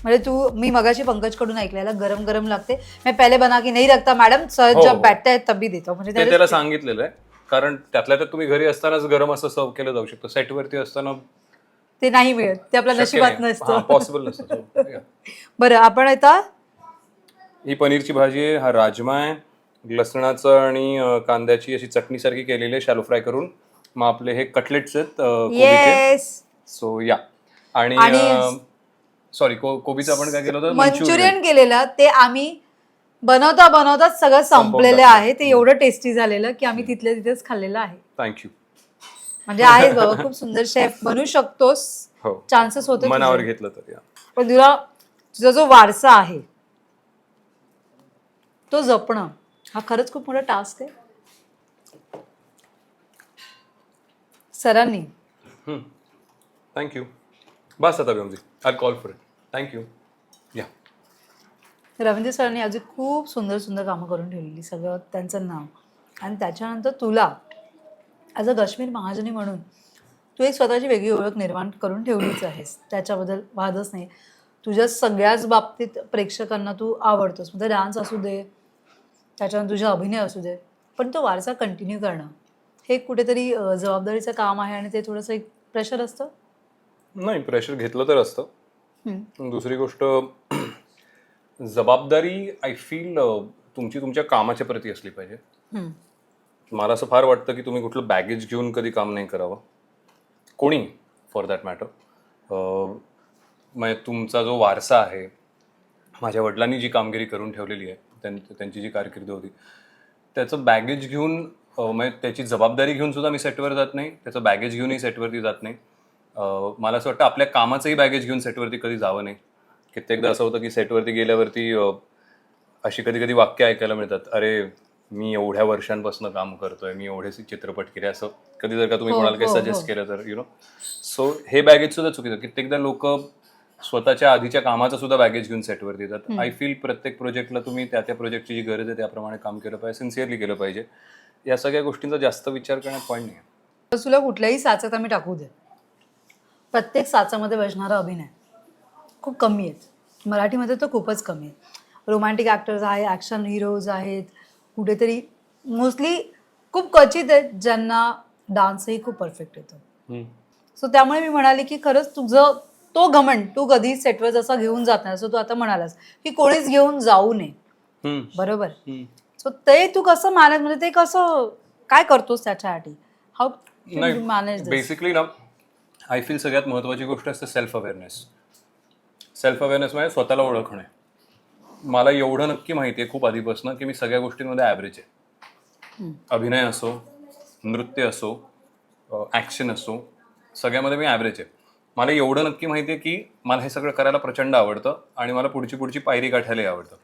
म्हणजे मी मगाशी पंकज कडून ऐकलेलं गरम गरम लागते. मैं पहले बना के नहीं रखता मैडम, सर हो, जब हो. बैठता है तभी देता हूं. ते म्हणजे त्याला सांगितलेलं आहे, कारण त्यातल्या त्यात तुम्ही घरी असतानाच गरम असं सर्व केलं जाऊ शकतं. सेटवरती असताना ते नाही मिळत, ते आपल्या नशिबात नसतं. पॉसिबल नसतं. So, yeah. बरं, आपण आता ही पनीरची भाजी आहे, हा राजमा आहे, लसणाचं आणि कांद्याची अशी चटणी सारखी केलेली आहे शॅलो फ्राय करून. मग आपले हे कटलेट्स आहेत कोबीचे. येस सो या आणि सॉरी कोबीचं आपण काय केलं होतं, मंचुरियन केलेलं. ते आम्ही बनवता बनवताच सगळं संपलेलं आहे. ते एवढं टेस्टी झालेलं की आम्ही तिथल्या तिथेच खाल्लेलं आहे. थँक्यू. म्हणजे आहेस बाबा खूप सुंदर शेफ, बनू शकतोस. हो, चान्सेस होते मनावर तुझे. घेतलं तर. या पण तुझा जो वारसा आहे तो जपणं हा खरंच खूप मोठा टास्क आहे. सरांनी थँक्यू. बस आता व्यमजी, I call for it. Thank you. या रवींद्र सरांनी अजून खूप सुंदर सुंदर कामं करून ठेवलेली, सगळं त्यांचं नाव. आणि त्याच्यानंतर तुला ॲज अ काश्मीर महाजनी म्हणून तू एक स्वतःची वेगळी ओळख निर्माण करून ठेवलीच आहेस, त्याच्याबद्दल वादच नाही. तुझ्या सगळ्याच बाबतीत प्रेक्षकांना तू आवडतोस, म्हणजे डान्स असू दे, त्याच्यानंतर तुझा अभिनय असू दे. पण तो वारसा कंटिन्यू करणं हे कुठेतरी जबाबदारीचं काम आहे आणि ते थोडंसं एक प्रेशर असतं. नाही, प्रेशर घेतलं तर असतं. दुसरी गोष्ट, जबाबदारी आय फील तुमची तुमच्या कामाच्या प्रती असली पाहिजे. मला असं फार वाटतं की तुम्ही कुठलं बॅगेज घेऊन कधी काम नाही करावं, कोणी फॉर दॅट मॅटर. म्हणजे तुमचा जो वारसा आहे, माझ्या वडिलांनी जी कामगिरी करून ठेवलेली आहे, त्यांची जी कारकीर्द होती, त्याचं बॅगेज घेऊन म्हणजे त्याची जबाबदारी घेऊन सुद्धा मी सेटवर जात नाही, त्याचं बॅगेज घेऊनही सेटवरती जात नाही. मला असं वाटतं आपल्या कामाचंही बॅगेज घेऊन सेटवरती कधी जावं नाही. कित्येकदा असं होतं की सेटवरती गेल्यावरती अशी कधी कधी वाक्य ऐकायला मिळतात, अरे मी एवढ्या वर्षांपासून काम करतोय, मी एवढे चित्रपट केले, असं कधी जर का तुम्ही हो, कोणाला काही हो, सजेस्ट हो. केलं तर सो हे बॅगेज सुद्धा चुकीचं. कित्येकदा लोक स्वतःच्या आधीच्या कामाचं सुद्धा बॅगेज घेऊन सेटवर देतात. आय फील प्रत्येक प्रोजेक्टला तुम्ही त्या त्या प्रोजेक्टची जी गरज आहे त्याप्रमाणे काम केलं पाहिजे, सिन्सिअरली केलं पाहिजे. या सगळ्या गोष्टींचा जास्त विचार करण्यात पॉईंट नाही. तर तुला कुठल्याही साचात आम्ही टाकू दे, प्रत्येक साचामध्ये बसणारा अभिनय खूप कमी आहेत. मराठीमध्ये तर खूपच कमी आहेत. रोमॅन्टिक ॲक्टर्स आहेत, ॲक्शन हिरोज आहेत, कुठेतरी मोस्टली खूप क्वचित आहेत ज्यांना डान्सही खूप परफेक्ट येतो. सो त्यामुळे मी म्हणाले की खरंच तुझं तो घमंड तू कधी सेटवर जसा घेऊन जात नाही, असं तू आता म्हणालास की कोणीच घेऊन जाऊ नये, बरोबर. सो ते तू कसं मॅनेज, म्हणजे ते कसं काय करतोस त्याच्यासाठी, हाऊ नाही, मॅनेज? बेसिकली ना आय फील सगळ्यात महत्त्वाची गोष्ट असते सेल्फ अवेअरनेस. सेल्फ अवेअरनेस म्हणजे स्वतःला ओळखणे. मला एवढं नक्की माहिती आहे खूप आधीपासून की मी सगळ्या गोष्टींमध्ये ॲव्हरेज आहे. अभिनय असो, नृत्य असो, ॲक्शन असो, सगळ्यामध्ये मी ॲव्हरेज आहे. मला एवढं नक्की माहिती आहे की मला हे सगळं करायला प्रचंड आवडतं आणि मला पुढची पायरी गाठायलाही आवडतं.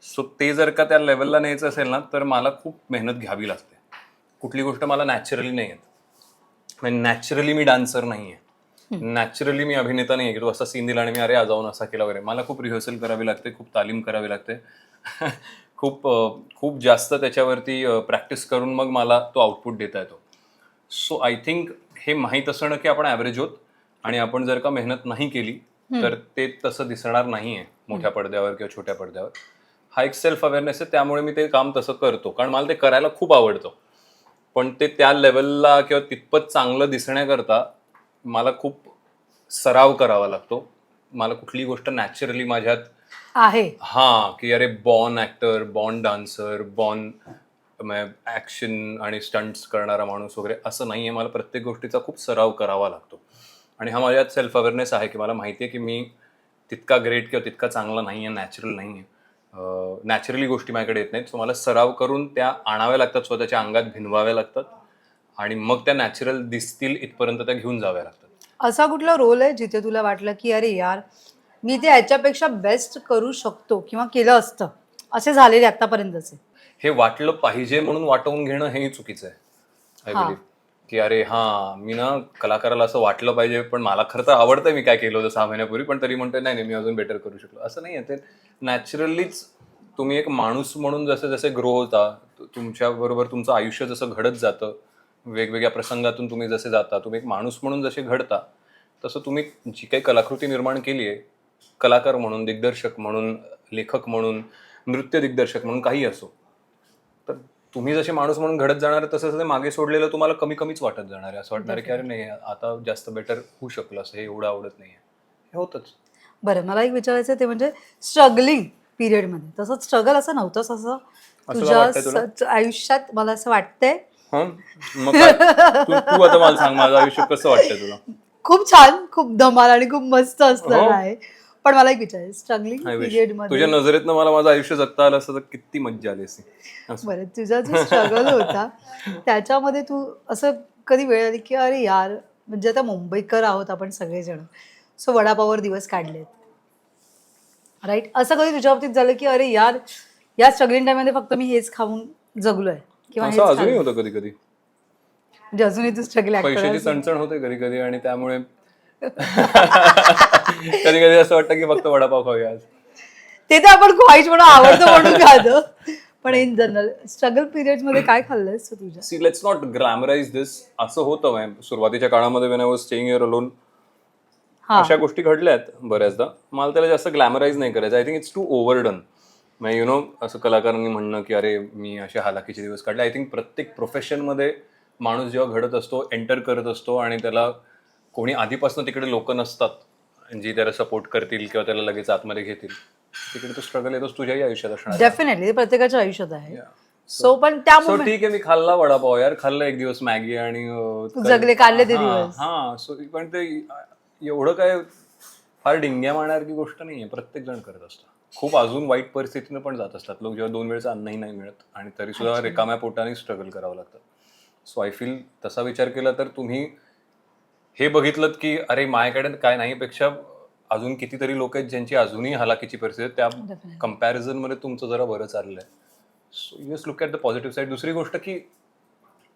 सो ते जर का त्या लेवलला न्यायचं असेल ना तर मला खूप मेहनत घ्यावी लागते. कुठली गोष्ट मला नॅचरली नाही येत. म्हणजे नॅचरली मी डान्सर नाही आहे, नॅचरली मी अभिनेता नाही आहे की तो असा सीन दिला आणि मी अरे आज जाऊन असा केला वगैरे. मला खूप रिहर्सल करावी लागते, खूप तालीम करावी लागते, खूप जास्त त्याच्यावरती प्रॅक्टिस करून मग मला तो आउटपुट देता येतो. सो आय थिंक हे माहीत असणं की आपण ॲव्हरेज होत आणि आपण जर का मेहनत नाही केली तर ते तसं दिसणार नाही आहे मोठ्या पडद्यावर किंवा छोट्या पडद्यावर. हा एक सेल्फ अवेअरनेस आहे, त्यामुळे मी ते काम तसं करतो कारण मला ते करायला खूप आवडतं. पण ते त्या लेवलला किंवा तितपत चांगलं दिसण्याकरता मला खूप सराव करावा लागतो. मला कुठली गोष्ट नॅचरली माझ्यात आहे की अरे born actor, born dancer, born action आणि स्टंट्स करणारा माणूस वगैरे असं नाही आहे. मला प्रत्येक गोष्टीचा खूप सराव करावा लागतो आणि हा माझ्यात सेल्फ अवेअरनेस आहे की मला माहिती आहे की मी तितका ग्रेट किंवा तितका चांगला नाही आहे, नॅचरल नाही आहे. नॅचरली गोष्टी माझ्याकडे येत नाहीत. सो मला सराव करून त्या आणाव्या लागतात, स्वतःच्या अंगात भिनवाव्या लागतात आणि मग त्या नॅचरल दिसतील इथपर्यंत त्या घेऊन जाव्या लागतात. असा कुठला रोल आहे जिथे तुला वाटलं की अरे यार मी ते ह्याच्यापेक्षा बेस्ट करू शकतो किंवा केलं असतं, असे झालेले आतापर्यंतचे? हे वाटलं पाहिजे म्हणून वाटवून घेणं हेही चुकीचं आहे. आय बिलीव्ह की अरे मी ना कलाकाराला असं वाटलं पाहिजे, पण मला खरं तर आवडतंय मी काय केलं होतं 6 महिन्यापूर्वी, पण तरी म्हणतोय नाही मी अजून बेटर करू शकलो. असं नाही आहे. ते नॅचरलीच तुम्ही एक माणूस म्हणून जसे जसे ग्रो होता, तुमच्याबरोबर तुमचं आयुष्य जसं घडत जातं, वेगवेगळ्या प्रसंगातून तुम्ही जसे जाता, तुम्ही एक माणूस म्हणून जसे घडता, तसं तुम्ही जी काही कलाकृती निर्माण केली आहे, कलाकार म्हणून, दिग्दर्शक म्हणून, लेखक म्हणून, नृत्य दिग्दर्शक म्हणून, काही असो, तर तुम्ही जसे माणूस म्हणून घडत जाणार तसं ते मागे सोडलेलं तुम्हाला कमी कमीच वाटत जाणार आहे. असं वाटणार आहे की अरे नाही आता जास्त बेटर होऊ शकलं, असं हे एवढं आवडत नाही आहे, हे होतच. बरं, मला एक विचारायचं ते म्हणजे स्ट्रगलिंग पिरियडमध्ये तसं स्ट्रगल असं नव्हतंच असं तुझ्या आयुष्यात? मला असं वाटतंय. मग तू आता मला सांग, माझं आयुष्य कसं वाटतंय तुला? खूप छान, खूप धमाल आणि खूप मस्त असणार आहे. पण मला एक विचारायचं, स्ट्रगलिंग पिरियड मध्ये तुझ्या नजरेतनं मला माझं आयुष्य जगता आलं असतं तर किती मज्जा आली असती. बरं, तुझा जो स्ट्रगल होता त्याच्यामध्ये तू असं कधी वेळ आली की अरे यार, म्हणजे आता मुंबईकर आहोत आपण सगळेजण, सो वडापाववर दिवस काढलेत, राईट? असं कधी तुझ्या बाबतीत झालं की अरे यार या स्ट्रगलिंग टाइममध्ये फक्त मी हेच खाऊन जगलोय किंवा असं अजूनही होतं कधी कधी. म्हणजे अजूनही तू स्ट्रगल पैशाची चणचण होते कधी कधी आणि त्यामुळे कधी कधी असं वाटतं की फक्त वडापाव खाऊया आज. ते तर आपण ख्वाहिश म्हणून आवडतं म्हणून खातो, पण इन जनरल स्ट्रगल पिरियड मध्ये काय खाल्लंयस तुझ्या? सी लेट्स नॉट ग्लॅमराइज दिस. असं होतं सुरुवातीच्या काळामध्ये when I was staying here alone, अशा गोष्टी घडल्यात बऱ्याचदा. मला त्याला जास्त ग्लॅमराइज नाही करायचं. I think it's too overdone. असं कलाकारांनी म्हणणं की अरे मी असे हालाकीचे दिवस काढले. आय थिंक प्रत्येक प्रोफेशनमध्ये माणूस जेव्हा घडत असतो, एंटर करत असतो आणि त्याला कोणी आधीपासून तिकडे लोक नसतात जी त्याला सपोर्ट करतील किंवा त्याला लगेच आतमध्ये घेतील, तिकडे तो स्ट्रगल येतोच. तुझ्याही आयुष्यात असणार. डेफिनेटली प्रत्येकाच्या आयुष्यात आहे. सो पण त्या ठीक आहे, मी खाल्ला वडापाव यार, खाल्ला एक दिवस मॅगी आणि जगले काढले ते दिवस. सो पण ते एवढं काय फार डिंग्या मारण्यासारखी गोष्ट नाहीये. प्रत्येक जण करत असतं. खूप अजून वाईट परिस्थितीनं पण जात असतात लोक, जेव्हा 2 वेळचं अन्नही नाही मिळत आणि तरी सुद्धा रिकाम्या पोटाने स्ट्रगल करावं लागतं. सो आय फील तसा विचार केला तर तुम्ही हे बघितलं की अरे माझ्याकडे काय नाही पेक्षा अजून कितीतरी लोक आहेत ज्यांची अजूनही हलाखीची परिस्थिती आहे, त्या कम्पॅरिझनमध्ये तुमचं जरा बरं चाललंय. So you just look at the positive side. दुसरी गोष्ट की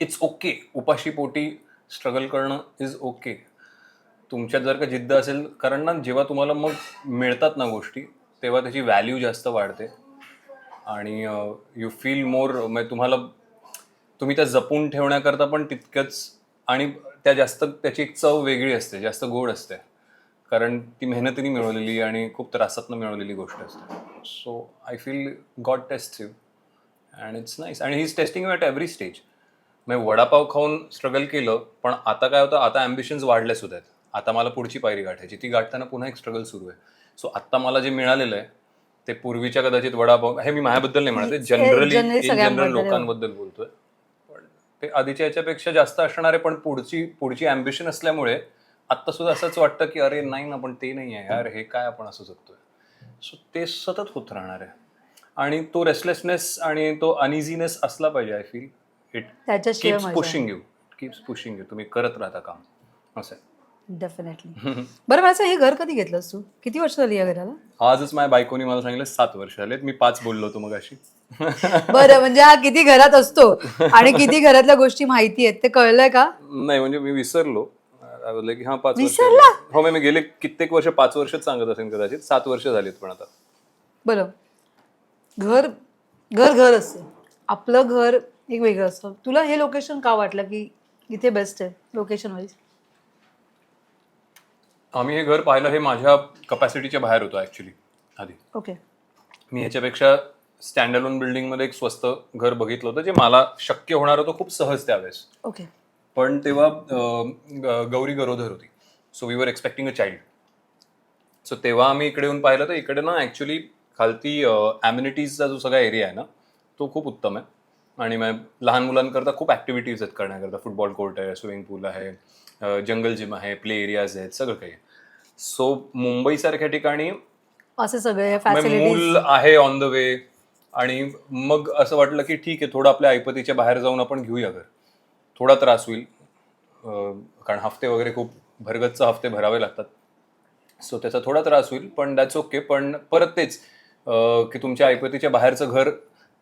इट्स ओके, उपाशी पोटी स्ट्रगल करणं इज ओके. तुमच्यात जर का जिद्द असेल, कारण ना जेव्हा तुम्हाला मग मिळतात ना गोष्टी तेव्हा त्याची व्हॅल्यू जास्त वाढते आणि यू फील मोर, म्हणजे तुम्ही त्या जपून ठेवण्याकरता पण तितकंच, आणि त्या जास्त त्याची एक चव वेगळी असते, जास्त गोड असते, कारण ती मेहनतीने मिळवलेली आणि खूप त्रासातनं मिळवलेली गोष्ट असते. So I feel god test you and it's nice, आणि he is testing you at every stage. मग वडापाव खाऊन स्ट्रगल केलं, पण आता काय होतं, आता ॲम्बिशन्स वाढल्या सुद्धा आहेत. आता मला पुढची पायरी गाठायची, ती गाठताना पुन्हा एक स्ट्रगल सुरू आहे. सो आत्ता मला जे मिळालेलं आहे ते पूर्वीच्या कदाचित वडापाव, हे मी माझ्याबद्दल नाही म्हणत, जनरली इन जनरल लोकांबद्दल बोलतोय, पण ते आधीच्या याच्यापेक्षा जास्त असणार आहे. पण पुढची ॲम्बिशन असल्यामुळे आत्ता सुद्धा असंच वाटतं की अरे नाही ना, पण ते नाही आहे यार, हे काय आपण असं जगतोय. सो ते सतत होत राहणार आहे, आणि तो रेस्टलेसनेस आणि तो अनइझीनेस असला पाहिजे. I feel it keeps pushing you, तुम्ही करत राहता काम असं. डेफिनेटली. बरं, माझं हे घर कधी घेतलंस तू? किती वर्ष झाली या घराला? आजच माझ्या बायकोनी मला सांगितलं 7 वर्ष झालेत. मी 5 बोललो होतो मग अशी. बरं, म्हणजे हा किती घरात असतो आणि किती घरातल्या गोष्टी माहिती आहेत ते कळलंय का? नाही म्हणजे मी विसरलो की हा 5 वर्ष. विसरला? हो, मी गेले कित्येक वर्ष 5 वर्षच सांगत असेल कदाचित. 7 वर्ष झालीत पण आता. बरं, घर घर घर असतं, आपलं घर एक वेगळं असतं. तुला हे लोकेशन का वाटलं की इथे बेस्ट आहे लोकेशन वाईज? आम्ही हे घर पाहिलं, हे माझ्या कपॅसिटीच्या बाहेर होतं ऍक्च्युली आधी. ओके. मी ह्याच्यापेक्षा स्टँड अलोन बिल्डिंगमध्ये एक स्वस्त घर बघितलं होतं, जे मला शक्य होणार होतं खूप सहज त्यावेळेस. ओके. पण तेव्हा गौरी गरोदर होती, so we were expecting a child. So तेव्हा आम्ही इकडे येऊन पाहिलं तर इकडे ना ॲक्च्युली खालती ॲम्युनिटीजचा जो सगळा एरिया आहे ना तो खूप उत्तम आहे, आणि लहान मुलांकरता खूप ॲक्टिव्हिटीज आहेत करण्याकरता. फुटबॉल कोर्ट आहे, स्विमिंग पूल आहे, जंगल जिम आहे, प्ले एरियाज आहेत, सगळं काही. सो मुंबईसारख्या ठिकाणी असे सगळे मूल आहे ऑन द वे, आणि मग असं वाटलं की ठीक आहे, थोडं आपल्या ऐपतीच्या बाहेर जाऊन आपण घेऊया घर. थोडा त्रास होईल, कारण हफ्ते वगैरे खूप भरगच्च हफ्ते भरावे लागतात, सो त्याचा थोडा त्रास होईल, पण दॅट्स ओके. पण परत तेच की तुमच्या ऐपतीच्या बाहेरचं घर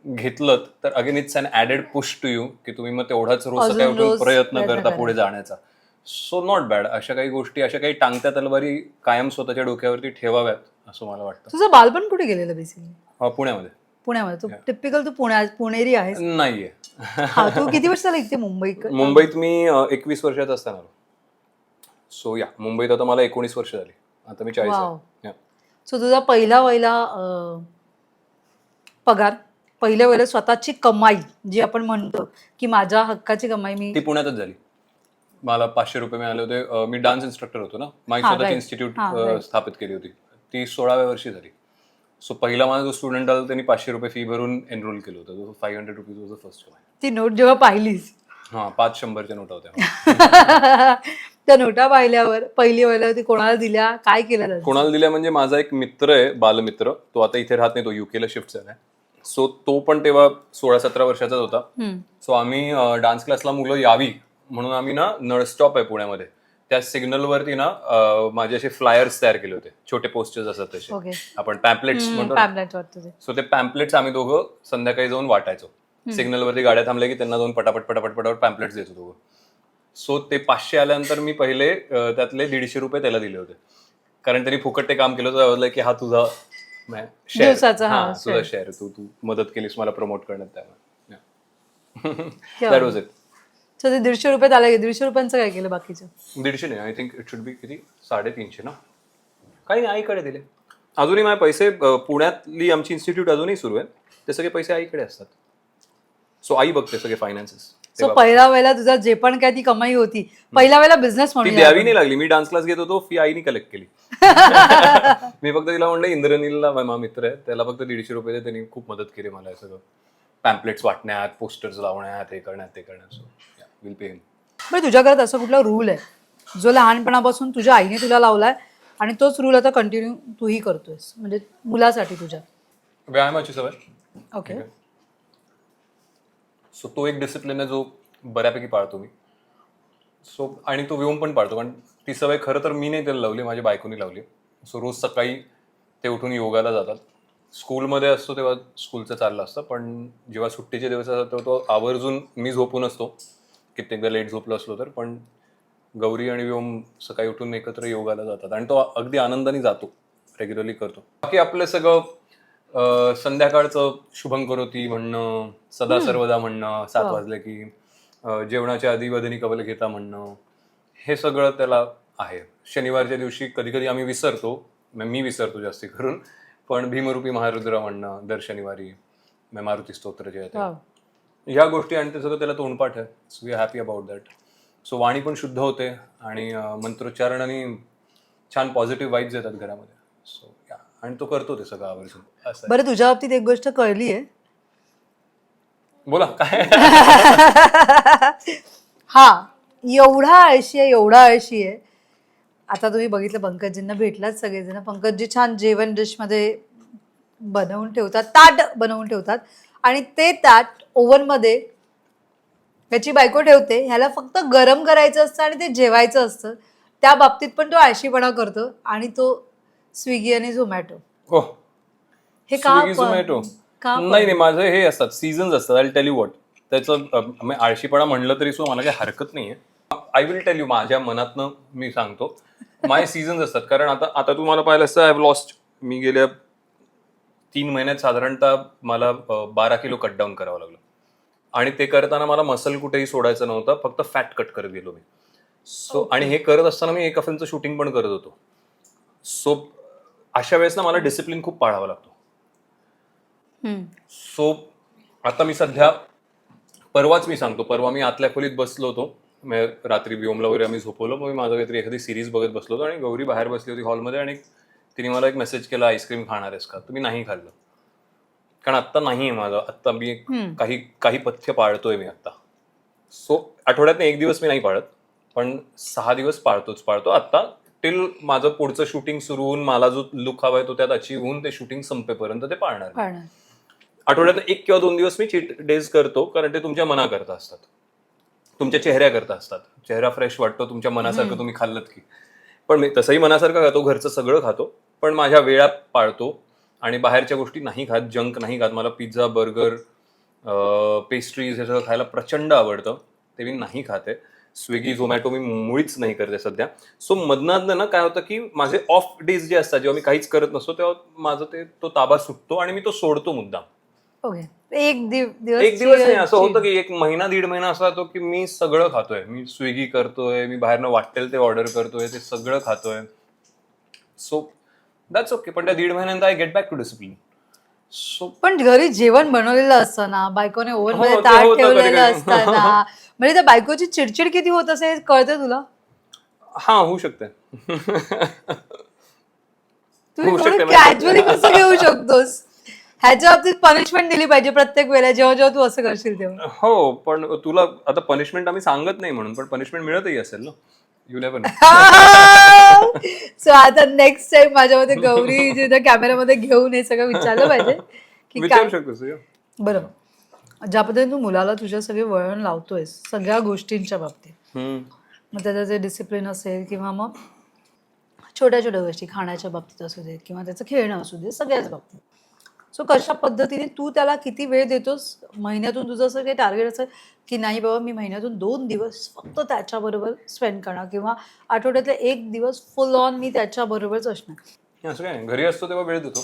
घेतलं तर again it's an added push to you, की तुम्ही मग तेवढाच रोज सकाळी उठून प्रयत्न करता पुढे जाण्याचा. So not bad. अशा काही गोष्टी, अशा काही टांगत्या तलवारी कायम स्वतःच्या डोक्यावरती ठेवाव्यात असं मला वाटतं. तुझं बालपण कुठे गेलेलं बेसिकली? पुण्यामध्ये. पुण्यामध्ये. तू टिपिकल तू पुणेरी आहेस? नाहीये. तू किती वर्ष झालं इथे मुंबईत? मुंबईत मी 21 वर्षाचा असताना आलो. सो या मुंबईत आता मला 19 वर्ष झाली. आता मी 40 आहे. सो तुझा पहिला पगार, पहिल्या वेळेला स्वतःची कमाई जी आपण म्हणतो की माझ्या हक्काची कमाई, मी ती पुण्यातच झाली. मला 500 रुपये मिळाले होते. मी डान्स इन्स्ट्रक्टर होतो ना, माझी स्वतःची इन्स्टिट्यूट स्थापित केली होती. ती 16व्या वर्षी झाली. सो पहिला माझा जो स्टुडंट आला त्यांनी 500 रुपये फी भरून एनरोल केलं होतं. 500 रुपीज वॉज द फर्स्ट कमाई. ती नोट जेव्हा पाहिलीस, 500च्या नोटा होत्या. त्या नोटा पाहिल्यावर पहिली वेळेला ती कोणाला दिल्या, काय केलं? कोणाला दिल्या म्हणजे माझा एक मित्र आहे, बालमित्र, तो आता इथे राहत नाही, तो युकेला शिफ्ट झालाय. सो तो पण तेव्हा 16-17 वर्षाचाच होता. सो आम्ही डान्स क्लासला मुलं यावी म्हणून आम्ही ना, नळ स्टॉप आहे पुण्यामध्ये, त्या सिग्नलवरती ना माझे असे फ्लायर्स तयार केले होते, छोटे पोस्टर्स असतात तसे, आपण पॅम्पलेट्स म्हणतो. सो ते पॅम्पलेट्स आम्ही दोघं संध्याकाळी जाऊन वाटायचो. सिग्नलवरती गाड्या थांबल्या की त्यांना जाऊन पटापट पॅम्पलेट्स देतो दोघं. सो ते 500 आल्यानंतर मी पहिले त्यातले 150 रुपये त्याला दिले होते, कारण त्यांनी फुकट ते काम केलं होतं की हा तुझा शेअर, तुझा शेअर, तू मदत केलीस मला प्रमोट करण्यात. त्यामुळे दॅट वॉज इट. सो ते 150 रुपयात आला. 150 रुपयांचं काय केलं बाकीचं? 150 नाही, I think it should be किती, 350 ना, काही नाही, आईकडे दिले. अजूनही माझे पैसे, पुण्यातली आमची इन्स्टिट्यूट अजूनही सुरू आहे, ते सगळे पैसे आईकडे असतात. सो आई बघते सगळे फायनान्सेस. सो पहिल्या वेळेला तुझा जे पण काय ती कमाई होती, पहिल्या वेळेला बिझनेस म्हणून ती द्यावी नाही लागली. मी डान्स क्लास घेत होतो, फी आईने कलेक्ट केली. मी फक्त तिला म्हणलं, इंद्रनीलला माझा मित्र आहे, त्याला फक्त 150 रुपये दे, त्यांनी खूप मदत केली मला सगळं पॅम्पलेट्स वाटण्यात, पोस्टर्स लावण्यात, हे करण्यात, ते करण्यात. So will pay him. बरं, तुझ्या घरात असं कुठला रूल आहे जो लहानपणापासून तुझ्या आईने तुला लावलाय आणि तोच रूल आता कंटिन्यू तूही करतोयस, म्हणजे मुलासाठी तुझ्या? व्यायामाची सवय. ओके. सो तो एक डिसिप्लिन आहे जो बऱ्यापैकी पाळतो मी. सो आणि तो व्योम पण पाळतो, कारण ती सवय खरं तर मी नाही त्याला लावली, माझ्या बायकोनी लावली. सो रोज सकाळी ते उठून योगाला जातात. स्कूलमध्ये असतो तेव्हा स्कूलचं चाललं असतं, पण जेव्हा सुट्टीचे दिवस असतात तेव्हा तो आवर्जून, मी झोपून असतो कित्येकदा लेट झोपलो असलो तर, पण गौरी आणि व्योम सकाळी उठून एकत्र योगाला जातात आणि तो अगदी आनंदाने जातो, रेग्युलरली करतो. बाकी आपलं सगळं संध्याकाळचं शुभं करोती म्हणणं, सदा सर्वदा म्हणणं, 7 वाजले की जेवणाच्या आधी वदनी कवल घेता म्हणणं, हे सगळं त्याला आहे. शनिवारच्या दिवशी कधी कधी आम्ही विसरतो, मी विसरतो जास्ती करून, पण भीमरूपी महारुद्र म्हणणं दर शनिवारी, मारुती स्तोत्र जे आहे ते. ह्या गोष्टी आणि ते सगळं त्याला तोंडपाठ आहे. So we happy about that. So वाणी पण शुद्ध होते आणि मंत्रोच्चारणाने छान पॉझिटिव्ह वाईब्स येतात घरामध्ये. सो आणि तो करतो ते सगळं आवर्जून. असं आहे. बरं, तुझ्या बाबतीत एक गोष्ट कळली आहे. बोला काय. हा, एवढा आळशी आहे, एवढा आळशी आहे. आता तुम्ही बघितलं, पंकजींना भेटलाच सगळेजण. पंकजी छान जेवण डिशमध्ये बनवून ठेवतात, ताट बनवून ठेवतात आणि ते ताट ओव्हनमध्ये त्याची बायको ठेवते. ह्याला फक्त गरम करायचं असतं आणि ते जेवायचं असतं. त्या बाबतीत पण तो आळशीपणा करतो आणि तो स्विगी आणि झोमॅटो. हे का स्विगी झोमॅटो का नाही नाही, माझं हे असतात सीझन्स असतात. आय टेल यू व्हॉट, त्याचं आळशीपणा म्हणलं तरी सुद्धा मला काही हरकत नाहीये. आय विल टेल यू, माझ्या मनातनं मी सांगतो, माय सीझन्स असतात. कारण आता तुम्हाला पाहिलं असतं, आय हॅव लॉस्ट, मी गेल्या 3 महिन्यात साधारणतः मला 12 किलो कट डाऊन करावं लागलं. आणि ते करताना मला मसल कुठेही सोडायचं नव्हतं, फक्त फॅट कट करत गेलो मी. सो आणि हे करत असताना मी एका फिल्मचं शूटिंग पण करत होतो. सो अशा वेळेस ना मला डिसिप्लिन खूप पाळावा लागतो. सो आता मी सध्या, परवाच मी सांगतो, परवा मी आतल्या खोलीत बसलो होतो, रात्री व्योमला वगैरे आम्ही झोपवलं, मग मी माझं काहीतरी एखादी सिरीज बघत बसलो होतो आणि गौरी बाहेर बसली होती हॉलमध्ये आणि तिने मला एक मेसेज केला, आईस्क्रीम खाणार आहेस का? तर मी नाही खाल्लं, कारण आत्ता नाही आहे माझं, आत्ता मी काही पथ्य पाळतोय मी आत्ता. सो आठवड्यातनं 1 दिवस मी नाही पाळत, पण 6 दिवस पाळतो आत्ता, टिल माझं पुढचं शूटिंग सुरू होऊन मला जो लुक हवाय तो त्यात अचीव होऊन ते शूटिंग संपेपर्यंत ते पाळणार. आठवड्यात 1 किंवा 2 दिवस मी चीट डेज करतो, कारण ते तुमच्या मनाकरता असतात, तुमच्या चेहऱ्याकरता असतात. चेहरा फ्रेश वाटतो तुमच्या मनासारखं तुम्ही खाल्लत की. पण मी तसंही मनासारखं खातो, घरचं सगळं खातो, पण माझ्या वेळा पाळतो आणि बाहेरच्या गोष्टी नाही खात, जंक नाही खात. मला पिझ्झा, बर्गर, पेस्ट्रीज हे सगळं खायला प्रचंड आवडतं, ते मी नाही खाते. स्विगी झोमॅटो मी मुळीच नाही करते सध्या. सो मधनं ना काय होतं की माझे ऑफ डेज जे असतात, जेव्हा मी काहीच करत नसतो, तेव्हा माझं तो ताबा सुटतो आणि मी तो सोडतो मुद्दाम. ओके, एक दिवस नाही, असं होतं की 1 महिना 1.5 महिना असा होतो की मी सगळं खातोय, मी स्विगी करतोय, मी बाहेरनं वाटेल ते ऑर्डर करतोय, ते सगळं खातोय. सो दॅट्स ओके, पण त्या 1.5 महिन्यानंतर I get back to discipline. So पण घरी जेवण बनवलेलं असतं ना, बायकोने ओव्हन मध्ये ते ताट होतं ठेवलेलं कधी-कधी. असतं ना, म्हणजे त्या बायकोची चिडचिड किती होत असेल कळतं तुला? हा, होऊ शकते. तुम्ही होऊ शकते. कॅज्युअली कसं घेऊ शकतोस? ह्याच्या बाबतीत पनिशमेंट दिली पाहिजे प्रत्येक वेळेला, जेव्हा जेव्हा तू असं करशील तेव्हा. हो, पण तुला आता पनिशमेंट आम्ही सांगत नाही म्हणून, पण पनिशमेंट मिळतही असेल ना, यू नेव्हर नो. सो आता नेक्स्ट टाइम माझ्यामध्ये गौरी कॅमेऱ्यामध्ये घेऊन हे सगळं विचारलं पाहिजे की विचारू काय. शकतोस. बरं, ज्या पद्धतीने तू मुलाला तुझ्या सगळे वळण लावतोयस सगळ्या गोष्टींच्या बाबतीत, मग त्याचं जे डिसिप्लिन असेल किंवा मग छोट्या छोट्या गोष्टी खाण्याच्या बाबतीत असू देत किंवा त्याचं खेळणं असू दे, सगळ्याच बाबतीत. सो कशा पद्धतीने तू त्याला किती वेळ देतोस? महिन्यातून तुझं असं काही टार्गेट असेल की नाही बाबा, मी महिन्यातून 2 दिवस फक्त त्याच्याबरोबर स्पेंड करणार किंवा आठवड्यातले 1 दिवस फुल ऑन मी त्याच्याबरोबरच असणार? असं काय नाही, घरी असतो तेव्हा वेळ देतो,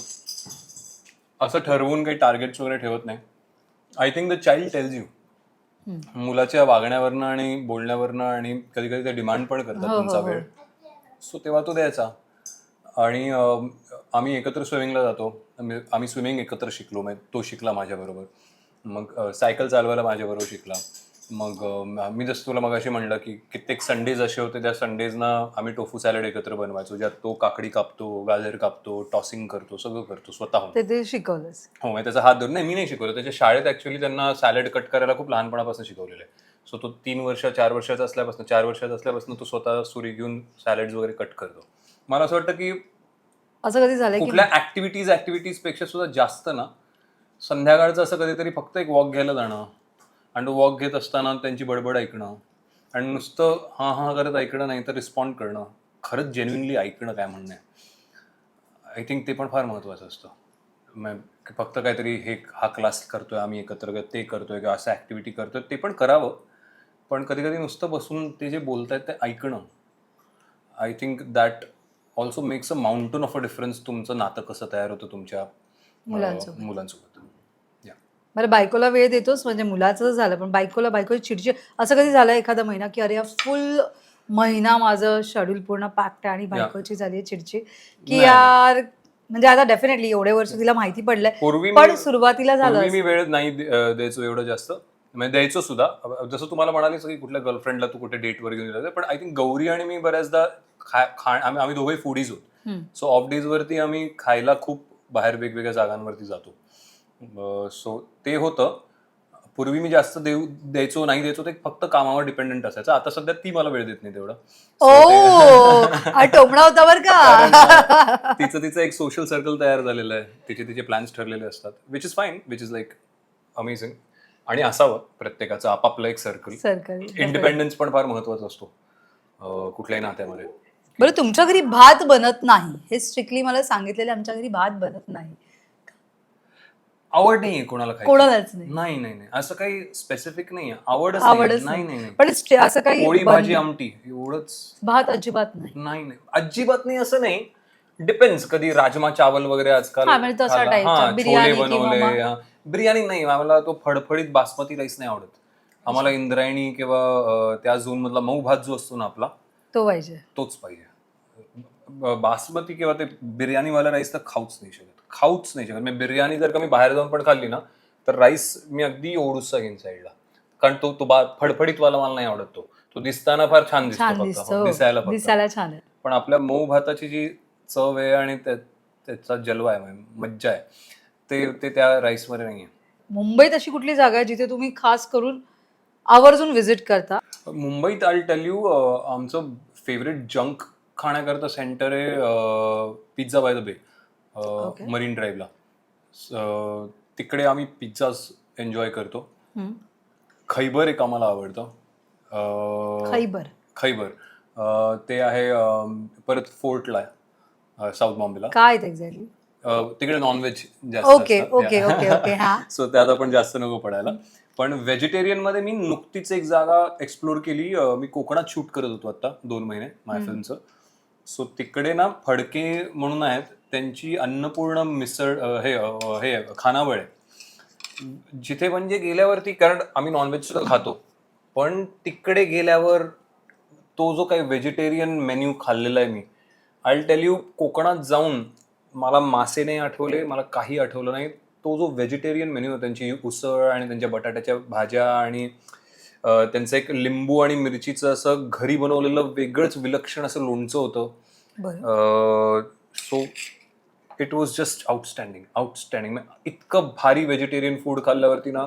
असं ठरवून काही टार्गेट्स वगैरे ठेवत नाही. I think the child tells you. मुलाच्या वागण्यावरनं आणि बोलण्यावरनं आणि कधी कधी ते डिमांड पण करतात तुमचा वेळ, सो तेव्हा तो द्यायचा. आणि आम्ही एकत्र स्विमिंगला जातो, आम्ही स्विमिंग एकत्र शिकलो, मग तो शिकला माझ्याबरोबर, मग सायकल चालवायला माझ्याबरोबर शिकला. मग मी जसं तुला मगाशी म्हणलं की कित्येक संडेज असे होते, त्या संडेजना आम्ही टोफू सॅलड एकत्र बनवायचो, ज्यात तो काकडी कापतो, गाजर कापतो, टॉसिंग करतो, सगळं करतो स्वतःहून. ते शिकवलंस? हो, म्हणजे त्याचा हात धरून नाही, मी नाही शिकवलं, त्याच्या शाळेत ऍक्च्युअली त्यांना सॅलड कट करायला खूप लहानपणापासून शिकवलेलं आहे. सो तो 4 वर्षाचा असल्यापासून तो स्वतः सुरी घेऊन सॅलड्स वगैरे कट करतो. मला असं वाटतं की असं कधी झालं कुठल्या ऍक्टिव्हिटीज पेक्षा सुद्धा जास्त ना, संध्याकाळचं असं कधीतरी फक्त एक वॉक घ्यायला जाणं आणि तो वॉक घेत असताना त्यांची बडबड ऐकणं आणि नुसतं हां हां करत ऐकणं नाही तर रिस्पॉन्ड करणं, खरंच जेन्युइनली ऐकणं काय म्हणणं आहे. आय थिंक ते पण फार महत्त्वाचं असतं. फक्त काहीतरी हा क्लास करतोय आम्ही एकत्र, ते करतोय किंवा असं ॲक्टिव्हिटी करतोय, ते पण करावं, पण कधी कधी नुसतं बसून ते जे बोलतायत ते ऐकणं, I think that also makes a mountain of a difference. तुमचं नातं कसं तयार होतं तुमच्या मुलांसोबत. बरं, बायकोला वेळ देतोस म्हणजे मुलाचं झालं, पण बायकोची चिडचिड असं कधी झालं एखादा महिना की अरे फुल महिना माझं शेड्यूल पूर्ण पॅक्ट आहे आणि बायकोची झाली चिडचिड की नाही. यार, म्हणजे आता डेफिनेटली एवढे वर्ष तिला माहिती पडलंय, पूर्वी पण सुरुवातीला झालं मी वेळ नाही द्यायचो एवढं जास्त, म्हणजे द्यायचो सुद्धा. जसं तुम्हाला म्हणालीस की कुठल्या गर्लफ्रेंडला तू कुठे डेटवर घेऊन गेला, पण आय थिंक गौरी आणि मी बऱ्याचदा आम्ही दोघे फूडीज होतो. सो ऑफ डेज वरती आम्ही खायला खूप बाहेर वेगवेगळ्या जागांवरती जातो. सो ते होतं. पूर्वी मी जास्त द्यायचो नाही द्यायचो, ते फक्त कामावर डिपेंडंट असायचं. आता सध्या ती मला वेळ देत नाही तेवढं. टोमणा होता बरं का. तिचं एक सोशल सर्कल तयार झालेलं आहे, तिचे प्लॅन्स ठरलेले असतात, which is fine, which is like amazing. आणि असावं प्रत्येकाचं आपापलं एक सर्कल. इंडिपेंडन्स पण फार महत्वाचा असतो कुठल्याही नात्यामध्ये. बरं, तुमच्या घरी भात बनत नाही हे स्ट्रिक्टली मला सांगितलेलं, आमच्या घरी भात बनत नाही. आवड नाहीये कोणाला कोणालाच नाही. नाही असं काही स्पेसिफिक नाहीये, आवडच नाही. पण असं काही पोळी भाजी आमटी एवढंच, भात अजिबात नाही. नाही अजिबात नाही असं नाही. डिपेंड्स, कधी राजमा चावल वगैरे आजकाल, म्हणजे तसा टाईपचा, बिर्याणी छोले बनवले. बिर्याणी नाही, आम्हाला तो फडफडीत बासमती राईस नाही आवडत. आम्हाला इंद्रायणी किंवा त्या झोन मधला मऊ भात जो असतो ना आपला, तो पाहिजे, तोच पाहिजे. बासमती किंवा ते बिर्याणीवाला राईस तर खाऊच नाही शकत. मी बिर्याणी जर का मी बाहेर जाऊन पण खाल्ली ना, तर राईस मी अगदी ओढूसा घेईन साईडला, कारण तो फडफडीत वाला मला नाही आवडत. तो दिसताना फार छान दिसतो, दिसायला छान आहे, पण आपल्या मऊ भाताची जी चव आहे आणि त्याचा जलवा आहे, मज्जा आहे, ते त्या राईस मध्ये नाहीये. मुंबईत अशी कुठली जागा आहे जिथे तुम्ही खास करून आवर्जून व्हिजिट करता? मुंबईत आय टेल यू, आमचं फेवरेट जंक खाण्याकरता सेंटर आहे पिझ्झा बाय द बे, मरीन ड्राईव्हला. तिकडे आम्ही पिझ्झाच एन्जॉय करतो. खैबर एक आम्हाला आवडतं. खैबर ते आहे परत फोर्टला आहे, साऊथ बॉम्बेला. काय एक्झॅक्टली? तिकडे नॉनव्हेज जास्त. ओके. सो त्यात आपण जास्त नको पडायला. पण व्हेजिटेरियन मध्ये मी नुकतीच एक जागा एक्सप्लोर केली. मी कोकणात शूट करत होतो आता 2 महिने माझ्या फिल्मचं. सो तिकडे ना फडके म्हणून आहेत, त्यांची अन्नपूर्ण मिसळ हे खानावळ आहे, जिथे म्हणजे गेल्यावरती, कारण आम्ही नॉनव्हेज सुद्धा खातो, पण तिकडे गेल्यावर तो जो काही व्हेजिटेरियन मेन्यू खाल्लेला आहे मी, आय टेल यू, कोकणात जाऊन मला मासे नाही आठवले, मला काही आठवलं नाही. तो जो व्हेजिटेरियन मेन्यू आहे, त्यांची उसळ आणि त्यांच्या बटाट्याच्या भाज्या आणि त्यांचं एक लिंबू आणि मिरचीचं असं घरी बनवलेलं वेगळंच विलक्षण असं लोणचं होतं. So it was just outstanding. इतकं भारी व्हेजिटेरियन फूड खाल्ल्यावरती ना,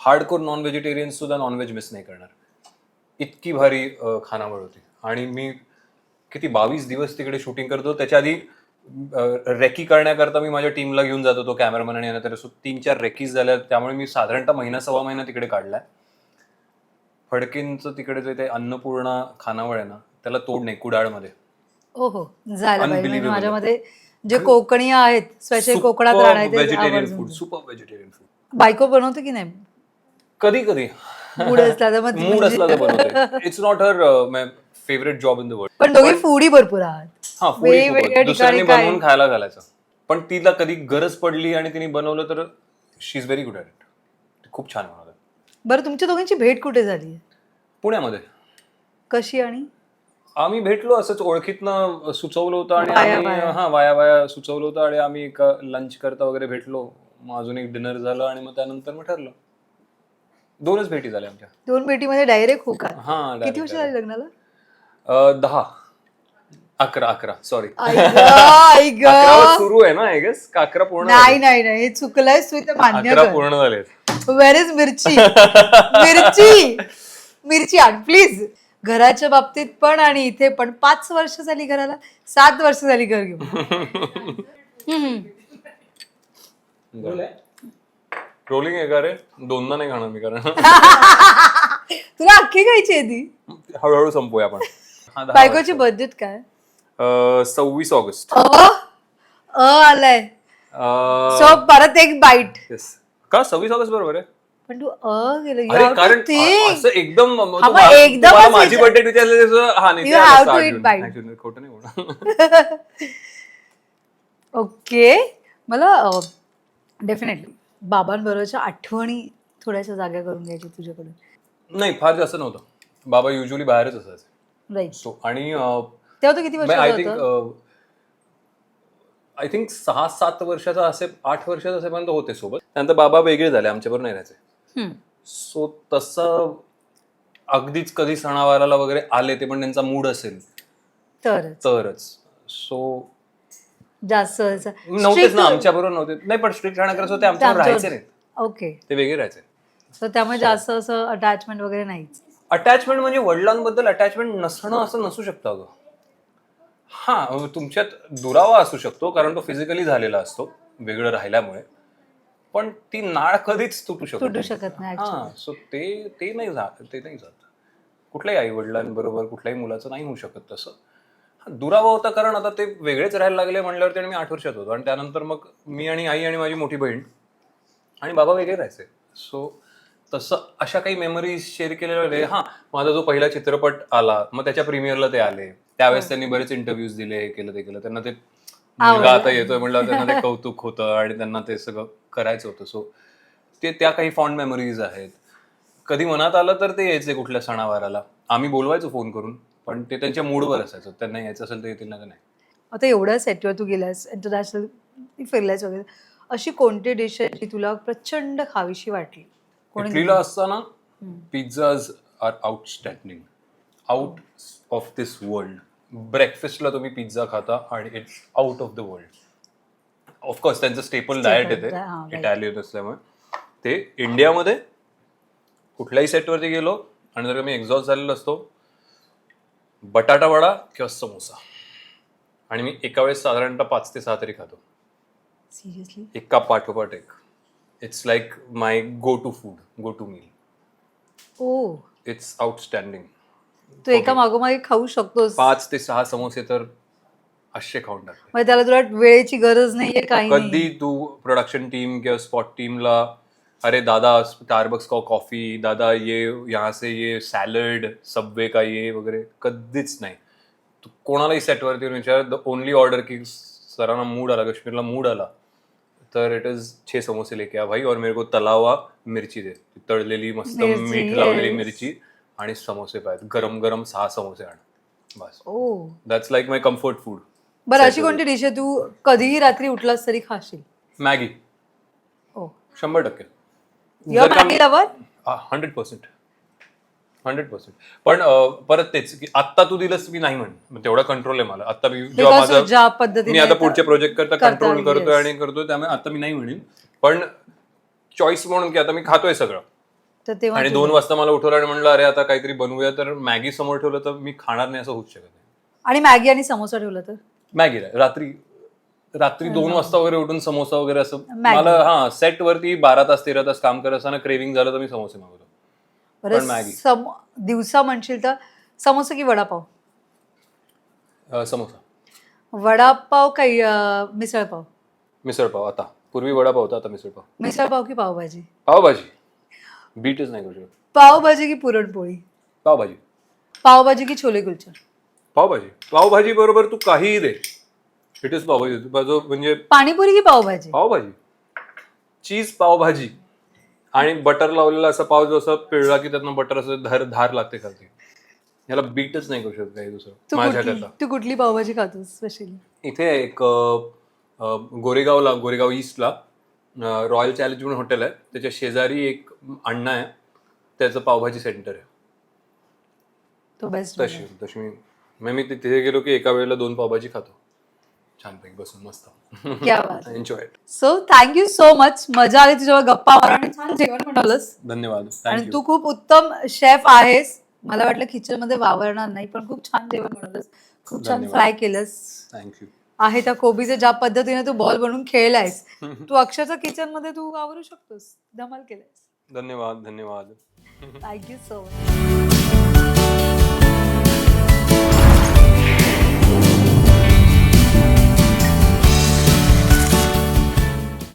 हार्डकोर नॉन व्हेजिटेरियन सुद्धा नॉनव्हेज मिस नाही करणार. इतकी भारी खानावळ होती. आणि मी किती 22 दिवस तिकडे शूटिंग करतो. त्याच्या आधी रेकी करण्याकरता मी माझ्या टीमला घेऊन जात होतो, कॅमेरामॅन आणि येणार. 3-4 रेकीज झाल्या, त्यामुळे मी साधारणतः सव्वा महिना तिकडे काढलाय. फडकेंचं तिकडे जे ते अन्नपूर्णा खानावळ आहे ना, त्याला तोड नाही कुडाळमध्ये. ओहो, जायला पाहिजे. माझ्यामध्ये जे कोकणी आहेत, स्पेशल कोकणात राहणारे, vegetarian food, super vegetarian food. बायको बनवते की नाही? कधी मूड असला तर बनवते. It's not her favourite job in the world. पण दोघी फूडी भरपूर आहात. दुसऱ्यांनी बनवून खायला घालायचं, पण तिला कधी गरज पडली आणि तिने बनवलं तर she is very good at it. खूप छान बनवलं. बरं, तुमच्या दोघांची भेट कुठे झाली? पुण्यामध्ये. कशी? आणि आम्ही भेटलो असंच ओळखीतनं, सुचवलं होतं आणि वाया सुचवलं होतं आणि आम्ही एक लंच करता वगैरे भेटलो. मग अजून एक डिनर झालं आणि मग त्यानंतर मग ठरलं. 2च भेटी झाल्या आमच्या. 2 भेटीमध्ये डायरेक्ट होकार? हा. किती वर्ष झाली लग्नाला? 11 सॉरी. सुरू आहे ना, आय गेस. 11 पूर्ण? नाही, चुकलंय. 11 पूर्ण झाले. वेर इज मिरची? मिरची आण प्लीज. घराच्या बाबतीत पण आणि इथे पण. 5 वर्ष झाली घराला, 7 वर्ष झाली घर घेऊन. रोलिंग आहे का रे? दोनदा नाही खाणार मी, कारण तुला अख्खी खायची आहे ती. हळूहळू संपूया आपण. हा, 10 बायकोची वर्ष. बर्थडेट काय? 26 ऑगस्ट. आलाय. सो परत एक बाईट. Yes. का 26 ऑगस्ट बरोबर आहे? पण तू गेलो. You अरे have to कारण think. असं एकदम हा, मग एकदमच तुम्हाला माझी विचार- बर्थडे विचारले हा नाही, You ते have आता to 8 eat June. bite. Actually, खोटं नाही बोलणार. ओके. मला डेफिनेटली बाबांबरोबरच्या आठवणी थोड्याशा जाग्या करून घ्यायची तुझ्याकडून. नाही, फार जास्त नव्हतं. बाबा युजली बाहेरच असायचे. राईट. सो आणि तेव्हा तू किती आय वर्षाचा होता? थिंक 6-7 वर्षाचा असे, 8 वर्षाचा असेपर्यंत होते सोबत. त्यानंतर बाबा वेगळे झाले, आमच्याबरोबर नाही राहायचे. हम्म. सो तसं अगदीच कधी सणावाराला वगैरे आले ते पण त्यांचा मूड असेल तरच. सो जास्त नव्हतेच ना, आमच्या बरोबर नव्हते. नाही, पण स्ट्रिक्ट राहण्याकरता ते आमच्यावर राहायचे नाहीत, ओके. ते वेगळे राहायचे. तर त्यामुळे जास्त असं अटॅचमेंट वगैरे नाहीच. अटॅचमेंट म्हणजे वडिलांबद्दल अटॅचमेंट नसणं असं नसू शकतं अगं. हा, तुमच्यात दुरावा असू शकतो कारण तो फिजिकली झालेला असतो वेगळं राहिल्यामुळे, पण ती नाळ कधीच तुटू शकत नाही हा. सो ते नाही जात. कुठल्याही आई वडिलांबरोबर कुठल्याही मुलाचं नाही होऊ शकत तसं. हा, दुरावा होता कारण आता ते वेगळेच राहायला लागले म्हणल्यावरती, आणि मी 8 वर्षात होतो, आणि त्यानंतर मग मी आणि आई आणि माझी मोठी बहीण आणि बाबा वेगळे राहायचे. सो तसं अशा काही मेमरीज शेअर केलेल्या. हा, माझा जो पहिला चित्रपट आला, मग त्याच्या प्रीमियरला ते आले, त्यावेळेस त्यांनी बरेच इंटरव्ह्यूज दिले, केलं ते केलं. त्यांना ते मुलगा आता येतोय म्हणलं त्यांना ते कौतुक होतं आणि त्यांना ते सगळं करायचं होतं. सो त्या काही फॉन्ड मेमरीज आहेत. कधी मनात आलं तर ते यायचे कुठल्या सणावाराला, आम्ही बोलवायचो फोन करून, पण ते त्यांच्या मूडवर असायचं. त्यांना यायचं असेल तर येतील, ना तर नाही. आता एवढ्या सेटवर तू गेलास, इंटरनॅशनल फिरलास वगैरे, अशी कोणती डिश आहे जी तुला प्रचंड खावीशी वाटली? इटलीला असताना pizzas are outstanding, out of this world. ब्रेकफास्टला तुम्ही पिझ्झा खाता आणि it's out of the world. Of course त्यांचं स्टेपल डाएट येते इटालियन असल्यामुळे. ते इंडियामध्ये कुठल्याही सेटवरती गेलो आणि जर मी एक्झॉस्ट झालेलो असतो, बटाटा वडा किंवा समोसा, आणि मी एका वेळेस साधारणतः 5 ते 6 तरी खातो, सिरियसली. एका पाठोपाठ एक. It's like my go to food, go to meal. Oh, it's outstanding. तू एका मागोमागे खाऊ शकतोस. 5 ते 6 समोसे तर असे खाऊन टाकले. म्हणजे त्याला तुला वेळेची गरज नाहीये, काही नाही. कधी तू प्रोडक्शन टीम किंवा स्पॉट टीमला, अरे दादा स्टारबक्स का कॉफी, दादा ये यहाँ से ये सॅलड सबवे का ये वगैरे, कधीच नाही. तू कोणालाही सेटवरती विचार, द ओनली ऑर्डर की सरांना मूड आला, कश्मीरला मूड आला, तर इट इज 6 समोसे लेके आ भाई, और मेरे को तला हुआ मिरची दे, तळलेली मस्त मीठ लावलेली मिरची आणि समोसे पाहिजे, गरम गरम 6 समोसे आण, बस. Oh, that's like my comfort food. बरं, अशी कोणती डिश आहे तू कधीही रात्री उठलास तरी खाशील? Maggi. Oh, 100%. Your Maggi lover? 100%. पण परत तेच की आत्ता तू दिलंस मी नाही म्हण, तेवढा कंट्रोल आहे मला आता. मी जेव्हा Because ज्या माझं पद्धतीने मी आता पुढच्या प्रोजेक्ट करता कंट्रोल करतोय yes. आणि करतोय, त्यामुळे आता मी नाही म्हणेन, पण चॉईस म्हणून की आता मी खातोय सगळं, तर तेव्हा आणि 2 वाजता मला उठवलं आणि म्हणलं अरे आता काहीतरी बनवूया, तर मॅगी समोर ठेवलं तर मी खाणार नाही असं होऊच शकत नाही. आणि मॅगी आणि समोसा ठेवला तर? मॅगी रात्री 2 वाजता वगैरे उठून समोसा वगैरे असं मॅगी. मला, हा, सेट वरती 12 तास 13 तास काम करत असताना क्रेविंग झालं तर मी समोसे मागवतो. पण मॅगी. दिवसा म्हणशील तर समोसा की वडापाव? समोसा. वडापाव काही मिसळपाव? मिसळपाव. आता पूर्वी वडापाव होता, आता मिसळपाव. मिसळपाव की पावभाजी? पावभाजी. बीटच नाही करू शकत. पावभाजी की पुरणपोळी? पावभाजी. पावभाजी की छोले कुलचा? पावभाजी बरोबर तू काहीही दे, इट इज पावभाजी. म्हणजे पाणीपुरी की पावभाजी? पावभाजी. चीज पावभाजी आणि बटर लावलेला असा पाव, जो असा पिळला की त्यातनं बटर असं धार लागते खालती, याला बीटच नाही करू शकत काही दुसरं माझ्याकरता. तू कुठली पावभाजी खातोस स्पेशली? इथे एक गोरेगाव ईस्टला रॉयल चॅलेंज म्हणून हॉटेल आहे, त्याच्या शेजारी एक अण्णा आहे, त्याचं पावभाजी सेंटर आहे. तो बेस्ट. तशी मी तिथे गेलो की एका वेळेला 2 पावभाजी खातो, छानपैकी बसून मस्त. Enjoy. So thank you so much. मजा आली तुझ्यावर गप्पा मारून, छान जेवण बनवलंस. धन्यवाद. आणि तू खूप उत्तम शेफ आहेस. मला वाटलं किचन मध्ये वावरणार नाही, पण खूप छान जेवण बनवलंस, खूप छान फ्राय केलंस. थँक्यू. आहे त्या कोबीचे ज्या पद्धतीने तू बॉल बनवून खेळलायस तू अक्षरशः किचन मध्ये तू आवरू शकतोस. धमाल केलायस. धन्यवाद धन्यवाद. Thank you so much.